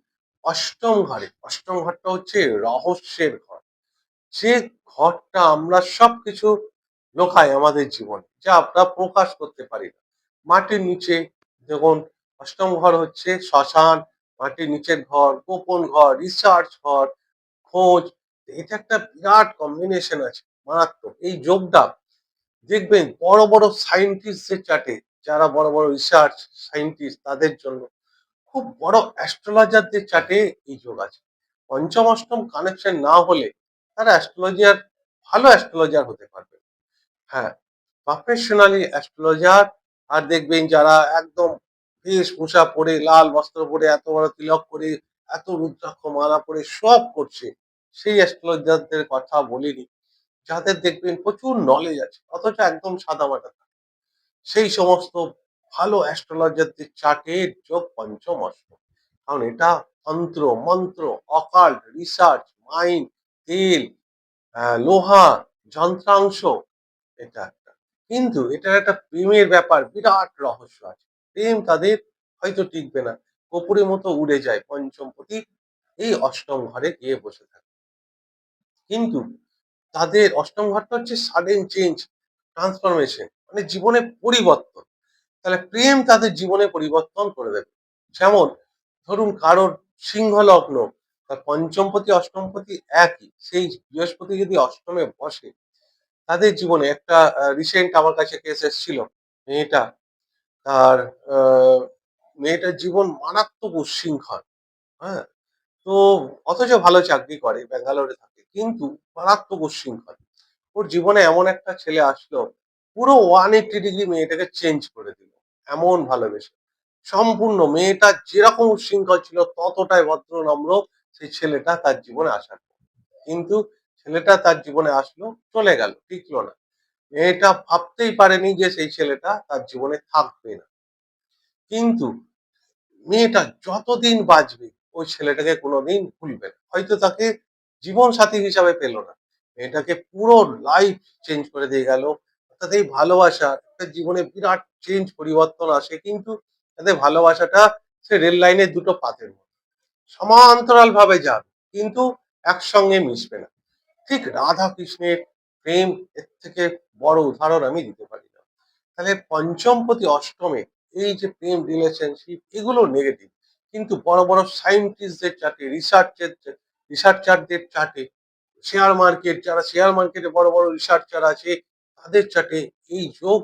অষ্টম ঘরে, অষ্টম ঘরটা হচ্ছে রহস্যের ঘর। যে ঘরটা আমরা সবকিছু লোকাই আমাদের জীবনে, যা আমরা প্রকাশ করতে পারি না। মাটির নিচে দেখুন, অষ্টম ঘর হচ্ছে শ্মশান, মাটির নিচের ঘর, গোপন ঘর, রিসার্চ ঘর, খোঁজ। এটা একটা বিরাট কম্বিনেশন আছে, মারাত্মক। এই যোগটা দেখবেন বড় বড় সায়েন্টিস্টদের চার্টে যারা বড় বড় রিসার্চ সায়েন্টিস্ট তাদের জন্য, খুব বড় অ্যাস্ট্রোলজারদের চার্টে এই যোগ আছে। পঞ্চম অষ্টম কানেকশন না হলে তারা অ্যাস্ট্রোলজার, ভালো অ্যাস্ট্রোলজার হতে পারবে না। হ্যাঁ, প্রফেশনালি অ্যাস্ট্রোলজার, আর দেখবেন যারা একদম বেশভূষা পরে, লাল বস্ত্র পরে, এত বড় তিলক করে, এত রুদ্রাক্ষ মালা পরে সব করছে, সেই অ্যাস্ট্রোলজারদের কথা বলিনি। যাদের দেখবেন প্রচুর নলেজ আছে অথচ একদম সাদামাটা, সেই সমস্ত ভালো অ্যাস্ট্রোলজারদের চার্টে যোগ পঞ্চম অষ্টম। কারণ এটা তন্ত্র মন্ত্র, অকাল্ট, রিসার্চ, মাইন্ড, তেল, লোহা, যন্ত্রাংশ, এটা একটা। কিন্তু এটার একটা প্রেমের ব্যাপার, বিরাট রহস্য আছে। প্রেম তাদের হয়তো টিকবে না, কপুরের মতো উড়ে যায় পঞ্চমপতি এই অষ্টম ঘরে গিয়ে বসে থাকে। কিন্তু তাদের অষ্টম ঘরটা হচ্ছে সাডেন চেঞ্জ, ট্রান্সফরমেশন, মানে জীবনে পরিবর্তন। তাহলে প্রেম তাদের জীবনে পরিবর্তন করে দেবে। যেমন ধরুন কারোর সিংহ লগ্ন, তার পঞ্চমপতি অষ্টমপতি একই, সেই বৃহস্পতি যদি অষ্টমে বসে, তাদের জীবনে একটা রিসেন্ট আমার কাছে কেস এসেছিল, মেয়েটা, তার আহ, মেয়েটার জীবন মারাত্মক উচ্ছৃঙ্খল। হ্যাঁ, তো অথচ ভালো চাকরি করে, ব্যাঙ্গালোরে থাকে, কিন্তু মারাত্মক উচ্ছৃঙ্খল। ওর জীবনে এমন একটা ছেলে আসলো, পুরো 180 ডিগ্রি মেয়েটাকে চেঞ্জ করে দিল, এমন ভালোবেসে। সম্পূর্ণ মেয়েটা যেরকম উচ্ছৃঙ্খল ছিল ততটাই ভদ্র নম্র সেই ছেলেটা তার জীবনে আসার পর। কিন্তু ছেলেটা তার জীবনে আসলো, চলে গেল, টিকলো না। মেয়েটা ভাবতেই পারেনি যে সেই ছেলেটা তার জীবনে থাকবে না। কিন্তু মেয়েটা যতদিন বাঁচবে ওই ছেলেটাকে কোনোদিন ভুলবে না। হয়তো তাকে জীবন সাথী হিসাবে পেল না, মেয়েটাকে পুরো লাইফ চেঞ্জ করে দিয়ে গেল। অর্থাৎ এই ভালোবাসা, একটা জীবনে বিরাট চেঞ্জ পরিবর্তন আসে, কিন্তু তাদের ভালোবাসাটা সে রেল লাইনের দুটো পাতের মতো, সমান্তরাল ভাবে যাবে কিন্তু একসঙ্গে মিশবে না। ঠিক রাধা কৃষ্ণের প্রেম, এর থেকে বড় উদাহরণ আমি দিতে পারি না। তাহলে পঞ্চমপতি অষ্টমে এই যে প্রেম রিলেশনশিপ, এগুলো নেগেটিভ। কিন্তু বড় বড় সায়েন্টিস্টদের চার্টে, রিসার্চারদের চার্টে, শেয়ার মার্কেট, যারা শেয়ার মার্কেটে বড় বড় রিসার্চার আছে, তাদের চার্টে এই যোগ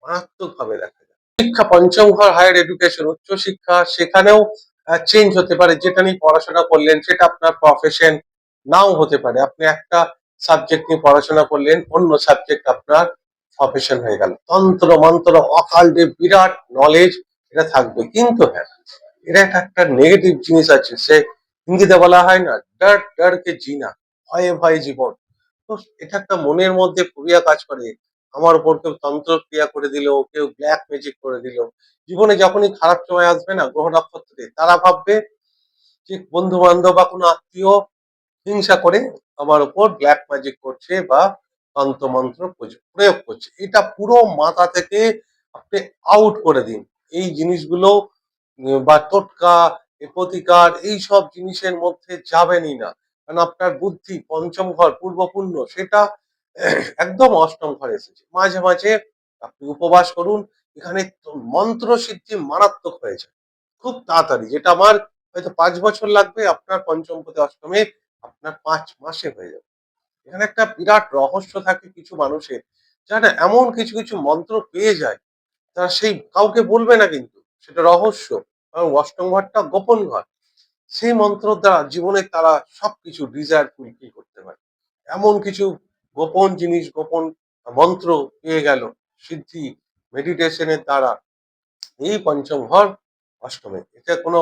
মারাত্মক ভাবে দেখা যায়। শিক্ষা, পঞ্চম ঘর হায়ার এডুকেশন, উচ্চ শিক্ষা, সেখানেও চেঞ্জ হতে পারে। যেটা নিয়ে পড়াশোনা করলেন সেটা আপনার প্রফেশন নাও হতে পারে। আপনি একটা সাবজেক্ট নিয়ে পড়াশোনা করলেন, অন্য সাবজেক্ট আপনার প্রফেশন হয়ে গেল। তন্ত্র মন্ত্র অকাল্টে বিরাট নলেজ, এটা থাকবে। কিন্তু হ্যাঁ, এটা একটা নেগেটিভ জিনিস আছে, সে হিন্দিতে বলা হয় না, ডর ডর কে জিনা, ভয়ে ভয়ে জীবন। তো এটা একটা মনের মধ্যে ফোবিয়া কাজ করে। আমার উপর কেউ তন্ত্র ক্রিয়া করে দিল, কেউ ব্ল্যাক ম্যাজিক করে দিল। জীবনে যখনই খারাপ সময় আসবে না গ্রহ নক্ষত্রে, তারা ভাববে যে বন্ধু বান্ধব বা কোনো আত্মীয় হিংসা করে আমার উপর ব্ল্যাক ম্যাজিক করছে বা তন্ত্রমন্ত্র প্রয়োগ করছে। এটা পুরো মাথা থেকে আপনি আউট করে দিন। এই জিনিসগুলো বা টোটকা, এ প্রতিকার, এইসব জিনিসের মধ্যে যাবেনই না। কারণ আপনার বুদ্ধি পঞ্চম ঘর পূর্ব পুণ্য, সেটা একদম অষ্টম ঘরে এসেছে। মাঝে মাঝে আপনি উপবাস করুন, এখানে মন্ত্র সিদ্ধি মারাত্মক হয়ে যায় খুব তাড়াতাড়ি। যেটা আমার হয়তো 5 বছর লাগবে, আপনার পঞ্চমপতি অষ্টমে আপনার 5 মাসে হয়ে যাবে। এখানে একটা বিরাট রহস্য থাকে কিছু মানুষের, যারা এমন কিছু কিছু মন্ত্র পেয়ে যায়, তারা সেই কাউকে বলবে না, কিন্তু সেটা রহস্য। কারণ অষ্টম ঘরটা গোপন ঘর। সেই মন্ত্র দ্বারা জীবনে তারা সবকিছু ডিজায়ার ফুলফিল করতে পারে। এমন কিছু গোপন জিনিস, গোপন মন্ত্র পেয়ে গেল সিদ্ধি মেডিটেশনের দ্বারা এই পঞ্চম ঘর অষ্টমে। এটা কোনো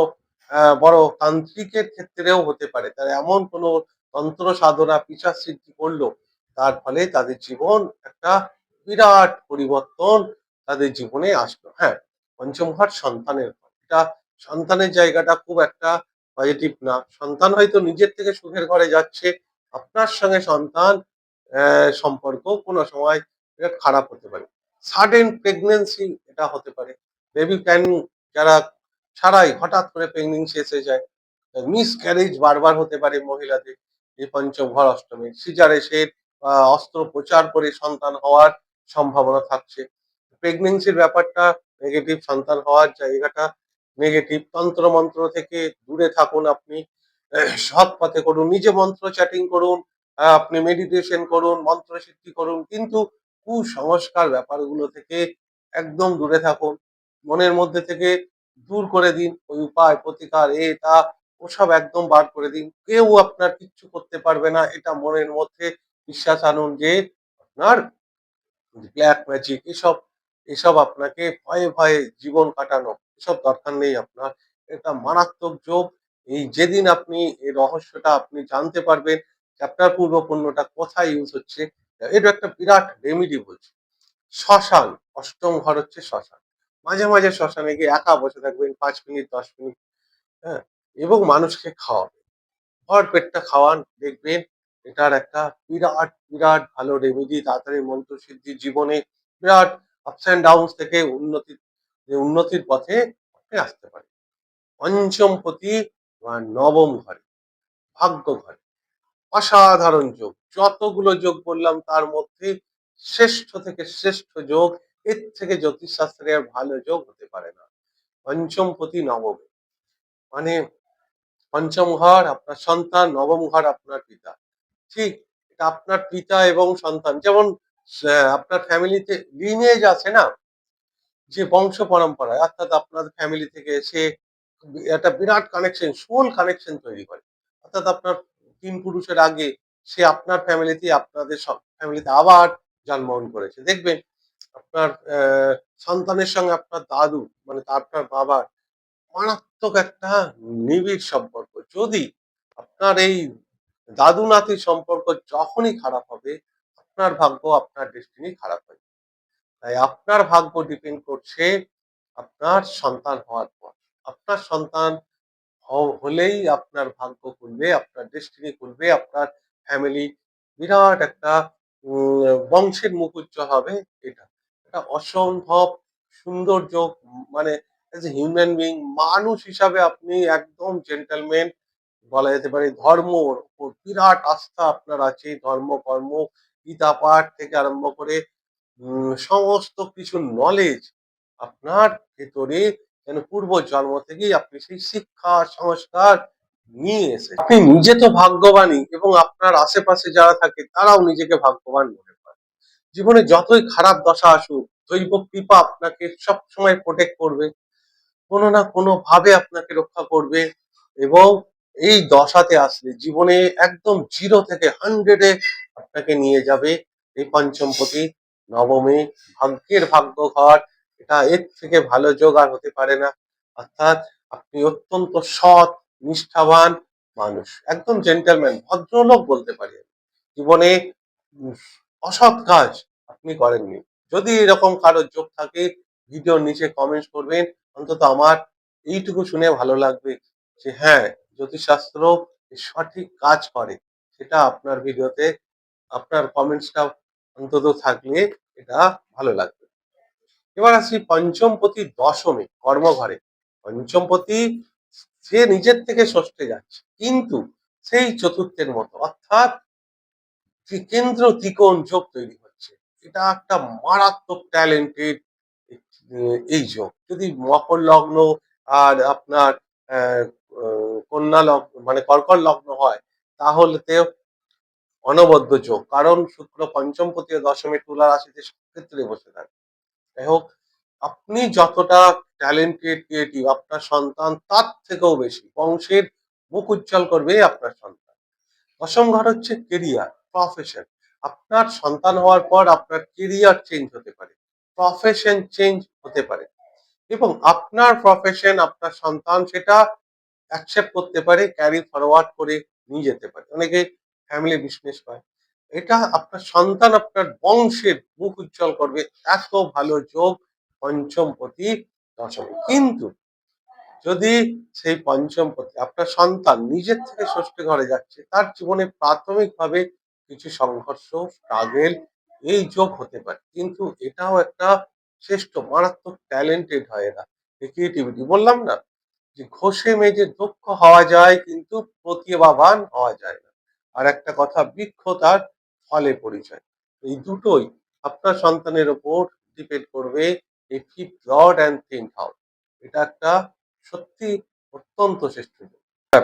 বড় তান্ত্রিকের ক্ষেত্রেও হতে পারে। তার এমন কোনো তন্ত্র সাধনা পিশাচ সিদ্ধি করলো, তার ফলে তাদের জীবন একটা বিরাট পরিবর্তন তাদের জীবনে আসলো। হ্যাঁ, পঞ্চম ঘর সন্তানের ঘর। এটা সন্তানের জায়গাটা খুব একটা পজিটিভ না। সন্তান হয়তো নিজের থেকে সুখের ঘরে যাচ্ছে, আপনার সঙ্গে সন্তান সম্পর্ক কোনো সময় এটা খারাপ হতে পারে। সাডেন প্রেগন্যান্সি এটা হতে পারে। বেবি প্ল্যানিং যারা ছাড়াই হঠাৎ করে প্রেগন্যান্সি এসে যায়। মিসক্যারেজ বারবার হতে পারে মহিলাদের এই পঞ্চম ঘর অষ্টমে। সিজারের অস্ত্রোপচার করে সন্তান হওয়ার সম্ভাবনা থাকছে। প্রেগন্যান্সির ব্যাপারটা নেগেটিভ, সন্তান হওয়ার জায়গাটা নেগেটিভ। তন্ত্র মন্ত্র থেকে দূরে থাকুন আপনি, সৎ পথে করুন, নিজে মন্ত্র চ্যাটিং করুন, আপনি মেডিটেশন করুন, মন্ত্র সিদ্ধি করুন, কিন্তু কুসংস্কার ব্যাপারগুলো থেকে একদম দূরে থাকুন। মনের মধ্যে থেকে দূর করে দিন ওই উপায় প্রতিকার তা ওসব একদম বার করে দিন। কেউ আপনার কিচ্ছু করতে পারবে না, এটা মনের মধ্যে বিশ্বাস আনুন যে আপনার ব্ল্যাক ম্যাজিক এসব আপনাকে ভয়ে ভয়ে জীবন কাটানো এসব দরকার নেই আপনার। এটা মারাত্মক যোগ। এই যেদিন আপনি এই রহস্যটা আপনি জানতে পারবেন যে আপনার পূর্বপুণ্যটা কোথায় ইউজ হচ্ছে, এটা একটা বিরাট রেমিডি বলছি। শ্মশান, অষ্টম ঘর হচ্ছে শ্মশান। মাঝে মাঝে শ্মশানে গিয়ে একা বসে থাকবেন ৫ মিনিট ১০ মিনিট, হ্যাঁ, এবং মানুষকে খাওয়াবেন, ভরপেটটা খাওয়ান, দেখবেন এটার একটা বিরাট বিরাট ভালো রেমেডি, তাড়াতাড়ি মন্ত্রসিদ্ধি, জীবনে বিরাট আপস এন্ড ডাউনস থেকে উন্নতির পথে আপনি আসতে পারেন। পঞ্চমপতি বা নবম ঘরে, ভাগ্য ঘরে অসাধারণ যোগ। যতগুলো যোগ বললাম তার মধ্যে শ্রেষ্ঠ থেকে শ্রেষ্ঠ যোগ, এর থেকে জ্যোতিষশাস্ত্রে আর ভালো যোগ হতে পারে না। পঞ্চমপতি নবমে মানে পঞ্চম ঘর আপনার সন্তান, নবম ঘর আপনার পিতা। ঠিক, এটা আপনার পিতা এবং সন্তান, যেমন আপনার ফ্যামিলিতে লিনিয়েজ আছে না, যে বংশ পরম্পরায়, অর্থাৎ আপনার ফ্যামিলি থেকে এসে একটা বিরাট কানেকশন, সোল কানেকশন তৈরি করে। অর্থাৎ আপনার ৩ পুরুষের আগে সে আপনার ফ্যামিলিতে, আপনাদের সব ফ্যামিলিতে আবার জন্মগ্রহণ করেছে। দেখবেন আপনার সন্তানের সঙ্গে আপনার দাদু মানে আপনার বাবার মারাত্মক একটা নিবিড় সম্পর্ক। যদি আপনার এই দাদু নাতির সম্পর্ক যখনই খারাপ হবে, আপনার ভাগ্য, আপনার ডেস্টিনি খারাপ হবে। তাই আপনার ভাগ্য ডিপেন্ড করছে আপনার সন্তান হওয়ার পর। আপনার সন্তান হলেই আপনার ভাগ্য খুলবে, আপনার ডেস্টিনি খুলবে, আপনার ফ্যামিলি বিরাট একটা বংশের মুখ উজ্জ্বল হবে। এটা এটা অসম্ভব সুন্দর যোগ। মানে এজ এ হিউম্যান বিং, মানুষ হিসাবে আপনি একদম জেন্টলম্যান বলা যেতে পারে। ধর্মর উপর বিরাট আস্থা আপনার আছে, ধর্ম কর্ম গীতা পাঠ থেকে আরম্ভ করে সমস্ত কিছু নলেজ আপনার ভেতরে যেন পূর্ব জন্ম থেকেই আপনি সেই শিক্ষা সংস্কার নিয়ে এসে, আপনি নিজে তো ভাগ্যবানই এবং আপনার আশেপাশে যারা থাকে তারাও নিজেকে ভাগ্যবান মনে করে। জীবনে যতই খারাপ দশা আসুক, দৈব কৃপা আপনাকে সবসময় প্রোটেক্ট করবে, কোনো না কোনো ভাবে আপনাকে রক্ষা করবে। এবং এই দশাতে আসলে জীবনে একদম 0 থেকে 100-এ আপনাকে নিয়ে যাবে এই পঞ্চমপতি নবমে, ভাগ্যের ভাগ্য ঘর। এটা এর থেকে ভালো যোগ আর হতে পারে না। অর্থাৎ আপনি অত্যন্ত সৎ, নিষ্ঠাবান মানুষ, একদম জেন্টলম্যান, ভদ্রলোক বলতে পারি। জীবনে উম অসৎ কাজ আপনি করেননি। যদি এরকম কারো যোগ থাকে, ভিডিওর নিচে কমেন্টস করবেন। অন্তত আমার এইটুকু শুনে ভালো লাগবে যে হ্যাঁ, জ্যোতিষশাস্ত্র সঠিক কাজ করে। সেটা আপনার ভিডিওতে আপনার কমেন্টসটা অন্তত থাকলে এটা ভালো লাগবে। এবার আসি পঞ্চমপতি দশমে, কর্মঘরে। পঞ্চমপতি সে নিজের থেকে ষষ্ঠে যাচ্ছে, কিন্তু সেই চতুর্থের মতো, অর্থাৎ কেন্দ্র ত্রিকোণ যোগ তৈরি হচ্ছে। এটা একটা মারাত্মক ট্যালেন্টেড এই যোগ। যদি মকর লগ্ন আর আপনার কন্যা লগ্ন মানে কর্কট লগ্ন হয়, তাহলে অনবদ্য যোগ। কারণ শুক্র পঞ্চমপতি ও দশমে তুলা রাশিতে ক্ষেত্রে বসে থাকে। যাই হোক, আপনি যতটা ট্যালেন্টেড ক্রিয়েটিভ, আপনার সন্তান তার থেকেও বেশি বংশের মুখ উজ্জ্বল করবে আপনার সন্তান। দশম ঘর হচ্ছে কেরিয়ার, প্রফেশন। আপনার সন্তান হওয়ার পর আপনার কেরিয়ার চেঞ্জ হতে পারে, প্রফেশন চেঞ্জ হতে পারে, এবং আপনার প্রফেশন আপনার সন্তান সেটা অ্যাকসেপ্ট করতে পারে, ক্যারি ফরওয়ার্ড করে নিয়ে যেতে পারে। অনেকে ফ্যামিলি বিজনেস পায়। এটা আপনার সন্তান আপনার বংশের মুখ উজ্জ্বল করবে, এত ভালো যোগ পঞ্চমপতি দশমী। কিন্তু যদি সেই পঞ্চমপতি আপনার সন্তান নিজের থেকে ষষ্ঠ ঘরে যাচ্ছে, তার জীবনে প্রাথমিকভাবে কিছু সংঘর্ষ, স্ট্রাগল, এই যোগ হতে পারে। কিন্তু এটাও একটা শ্রেষ্ঠ মারাত্মক ট্যালেন্টেড হয় এরা। ক্রিয়েটিভিটি বললাম না যে ঘষে মেজে দক্ষ হওয়া যায় কিন্তু প্রতিভাবান হওয়া যায় না। আর একটা কথা, বৃক্ষ তার ফলে পরিচয়। এই দুটোই আপনার সন্তানের ওপর ডিপেন্ড করবে। এই fifth Lord and 10th house, এটা একটা সত্যি অত্যন্ত শ্রেষ্ঠ যোগ।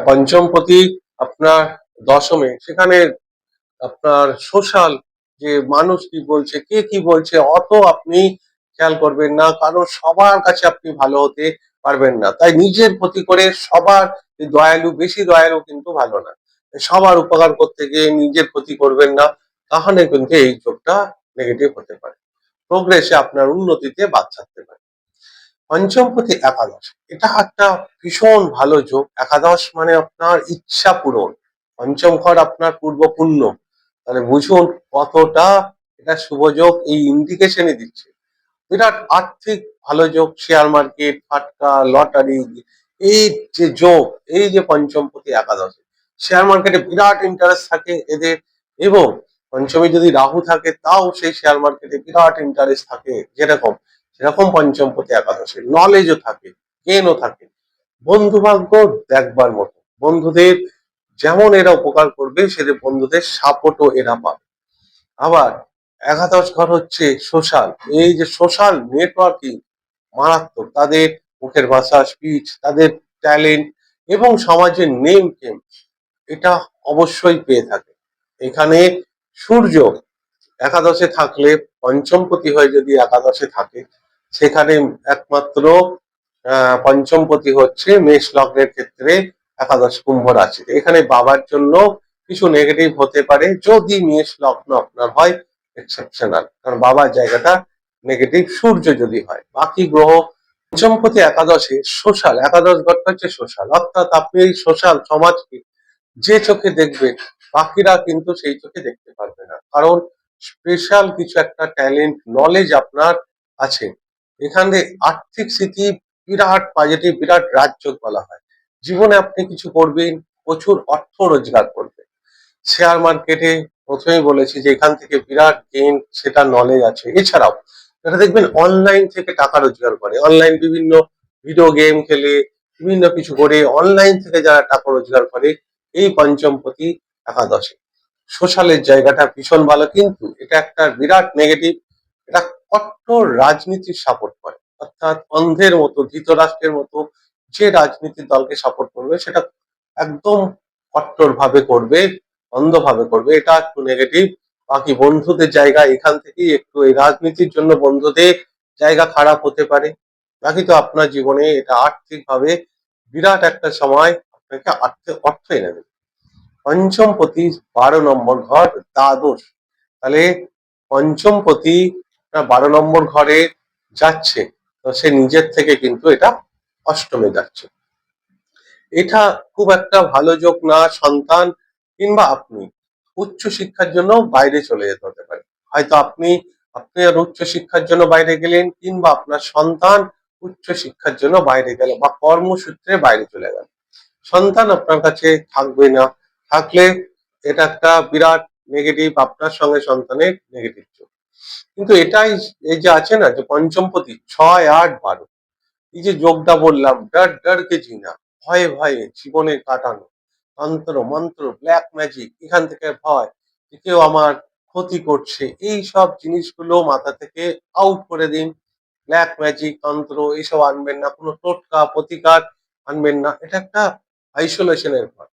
পঞ্চমপতি আপনার দশমে, সেখানে আপনার সোশ্যাল, যে মানুষ কি বলছে, কে কি বলছে, অত আপনি খেয়াল করবেন না, কারণ সবার কাছে আপনি ভালো হতে পারবেন না। তাই নিজের ক্ষতি করে সবার দয়ালু, বেশি দয়ালু কিন্তু ভালো না। সবার উপকার করতে গিয়ে নিজের ক্ষতি করবেন না, তাহলে কিন্তু এই যোগটা নেগেটিভ হতে পারে, প্রোগ্রেসে আপনার উন্নতিতে বাদ থাকতে পারে। পঞ্চমপতি একাদশ, এটা একটা ভীষণ ভালো যোগ। একাদশ মানে আপনার ইচ্ছা পূরণ, পঞ্চম ঘর আপনার পূর্ব পুণ্য, তাহলে বুঝুন কতটা এটা শুভ যোগ, এই ইন্ডিকেশনই দিচ্ছে। বিরাট আর্থিক ভালো যোগ, শেয়ার মার্কেট, ফাটকা, লটারি, এই যে যোগ, এই যে পঞ্চমপতি একাদশে, শেয়ার মার্কেটে বিরাট ইন্টারেস্ট থাকে এদের। এবং পঞ্চমী যদি রাহু থাকে তাও সেই শেয়ার মার্কেটে বিরাট ইন্টারেস্ট থাকে, যেরকম সেরকম পঞ্চমপতি একাদশে নলেজও থাকে, জ্ঞানও থাকে। বন্ধু ভাগ্য দেখবার মতো, বন্ধুদের যেমন এরা উপকার করবে, সেদের বন্ধুদের সাপোর্টও এরা পাবে। আবার একাদশ ঘর হচ্ছে সোশ্যাল, এই যে সোশ্যাল নেটওয়ার্কিং মারাত্মক, তাদের মুখের ভাষা, স্পিচ, তাদের ট্যালেন্ট এবং সমাজের নেম ফেম, এটা অবশ্যই পেয়ে থাকে। এখানে সূর্য একাদশে থাকলে, পঞ্চমপতি হয়ে যদি একাদশে থাকে, সেখানে একমাত্র পঞ্চমপতি হচ্ছে মেষ লগ্নের ক্ষেত্রে একাদশ কুম্ভ রাশি, এখানে বাবার জন্য কিছু নেগেটিভ হতে পারে যদি মেষ লগ্ন আপনার হয়, এক্সেপশনাল, কারণ বাবার জায়গাটা নেগেটিভ সূর্য যদি হয়। বাকি গ্রহ পঞ্চমপতি একাদশে সোশ্যাল, একাদশ ঘরটা হচ্ছে সোশ্যাল, অর্থাৎ আপনি এই সোশ্যাল সমাজকে যে চোখে দেখবেন, বাকিরা কিন্তু সেই চোখে দেখতে পারবে না, কারণ স্পেশাল কিছু একটা ট্যালেন্ট, নলেজ আপনার আছে। এখানে আর্থিক স্থিতি বিরাট পজিটিভ, বিরাট রাজযোগ বলা হয়। জীবনে আপনি কিছু করবেন, প্রচুর অর্থ রোজগার করবেন। শেয়ার মার্কেটে প্রথমেই বলেছি যে এখান থেকে বিরাট গেইন, সেটা নলেজ আছে। এছাড়াও এটা দেখবেন অনলাইন থেকে টাকা রোজগার করে, অনলাইন বিভিন্ন ভিডিও গেম খেলে, বিভিন্ন কিছু করে অনলাইন থেকে যারা টাকা রোজগার করে, এই পঞ্চমপতি একাদশে সোশ্যালের জায়গাটা ভীষণ ভালো। কিন্তু এটা একটা বিরাট নেগেটিভ, এটা কট্টর রাজনীতির সাপোর্ট করে, অর্থাৎ অন্ধের মতো, ধৃতরাষ্ট্রের মতো যে রাজনীতির দলকে সাপোর্ট করবে, সেটা একদম কট্টর ভাবে করবে, অন্ধভাবে করবে, এটা একটু নেগেটিভ। বাকি বন্ধুদের জায়গা, এখান থেকেই একটু এই রাজনীতির জন্য বন্ধুদের জায়গা খারাপ হতে পারে। বাকি তো আপনার জীবনে এটা আর্থিক ভাবে বিরাট একটা সময় আপনাকে অর্থ এনে দেবে। পঞ্চমপতি 12 নম্বর ঘর দ্বাদশ, তাহলে পঞ্চমপতি 12 নম্বর ঘরে যাচ্ছে, তো সে নিজের থেকে কিন্তু এটা অষ্টমে যাচ্ছে। এটা খুব একটা ভালো যোগ না। সন্তান কিংবা আপনি উচ্চ শিক্ষার জন্য বাইরে চলে যেতে হতে পারে, হয়তো আপনি আর উচ্চ শিক্ষার জন্য বাইরে গেলেন, কিংবা আপনার সন্তান উচ্চ শিক্ষার জন্য বাইরে গেল, বা কর্মসূত্রে বাইরে চলে গেল, সন্তান আপনার কাছে থাকবে না। থাকলে এটা একটা বিরাট নেগেটিভ, আপনার সঙ্গে সন্তানের নেগেটিভ যোগ। কিন্তু এটাই, এই যে আছে না যে পঞ্চমপতি 6, 8, 12, এই যে যোগটা বললাম, ডর ডর কে জিনা, ভয়ে ভয়ে জীবনে কাটানো, তন্ত্র মন্ত্র, ব্ল্যাক ম্যাজিক, এখান থেকে ভয় যে কেউ আমার ক্ষতি করছে, এই সব জিনিসগুলো মাথা থেকে আউট করে দিন। ব্ল্যাক ম্যাজিক, তন্ত্র এইসব আনবেন না, কোনো টোটকা প্রতিকার আনবেন না। এটা একটা আইসোলেশনের ঘর।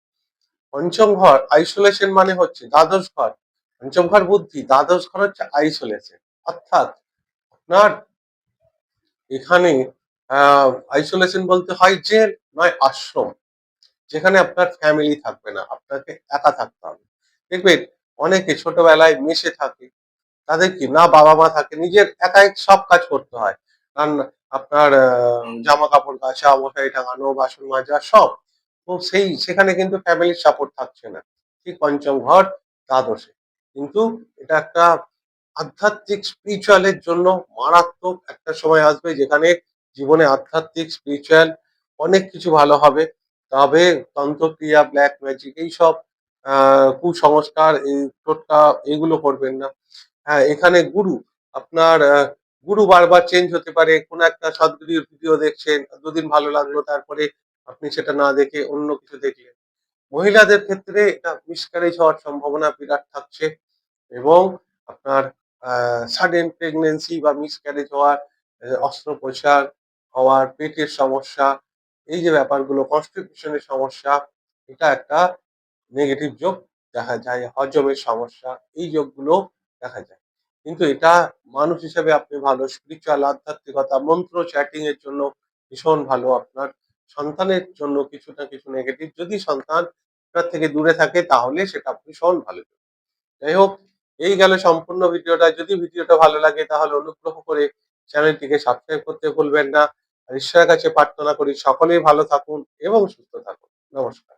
পঞ্চম ঘর আইসোলেশন মানে হচ্ছে দ্বাদশ ঘর, পঞ্চম ঘর বুদ্ধি, দ্বাদশ ঘর হচ্ছে আইসোলেশন, অর্থাৎ আপনার এখানে আইসোলেশন বলতে হয় জেল, নয় আশ্রম, যেখানে আপনার ফ্যামিলি থাকবে না, আপনাকে একা থাকতে হবে। দেখবেন অনেকে ছোটবেলায় মেসে থাকে, তাদের কি না বাবা মা থাকে, নিজের একাই সব কাজ করতে হয়, রান্না, আপনার জামা কাপড় কাচা, মশারি টাঙানো, বাসন মাজা, সব। তো সেখানে কিন্তু ফ্যামিলির সাপোর্ট থাকছে না, ঠিক পঞ্চম ঘর দ্বাদশে। কিন্তু এটা একটা আধ্যাত্মিক স্পিরিচুয়ালের জন্য মারাত্মক একটা সময় আসবে, যেখানে জীবনে আধ্যাত্মিক স্পিরিচুয়াল অনেক কিছু ভালো হবে। তবে তন্ত্রক্রিয়া, ব্ল্যাক ম্যাজিক, এইসব কুসংস্কার, এই টোটকা, এগুলো করবেন না। হ্যাঁ, এখানে গুরু আপনার গুরু বারবার চেঞ্জ হতে পারে। কোনো একটা সদ্গুরুর ভিডিও দেখছেন, দুদিন ভালো লাগলো, তারপরে আপনি সেটা না দেখে অন্য কিছু দেখলেন। মহিলাদের ক্ষেত্রে এটা মিসক্যারেজ হওয়ার সম্ভাবনা বিরাট থাকছে, এবং আপনার সাডেন প্রেগনেন্সি বা মিসক্যারেজ হওয়ার, অস্ত্রোপচার হওয়ার, পেটের সমস্যা, এই যে ব্যাপারগুলো, কনস্টিটিউশনের সমস্যা, এটা একটা নেগেটিভ যোগ দেখা যায়। হজমের সমস্যা, এই যোগগুলো দেখা যায়। কিন্তু এটা মানুষ হিসেবে আপনি ভালো, স্পিরিচুয়াল আধ্যাত্মিকতা, মন্ত্র চ্যাটিং এর জন্য ভীষণ ভালো। আপনার সন্তানের জন্য কিছু না কিছু নেগেটিভ যদি সন্তান আপনার থেকে দূরে থাকে তাহলে সেটা ভীষণ ভালো। যাই হোক, এই গেল সম্পূর্ণ ভিডিওটা। যদি ভিডিওটা ভালো লাগে তাহলে অনুগ্রহ করে চ্যানেলটিকে সাবস্ক্রাইব করতে ভুলবেন না। আর ঈশ্বরের কাছে প্রার্থনা করি সকলেই ভালো থাকুন এবং সুস্থ থাকুন। নমস্কার।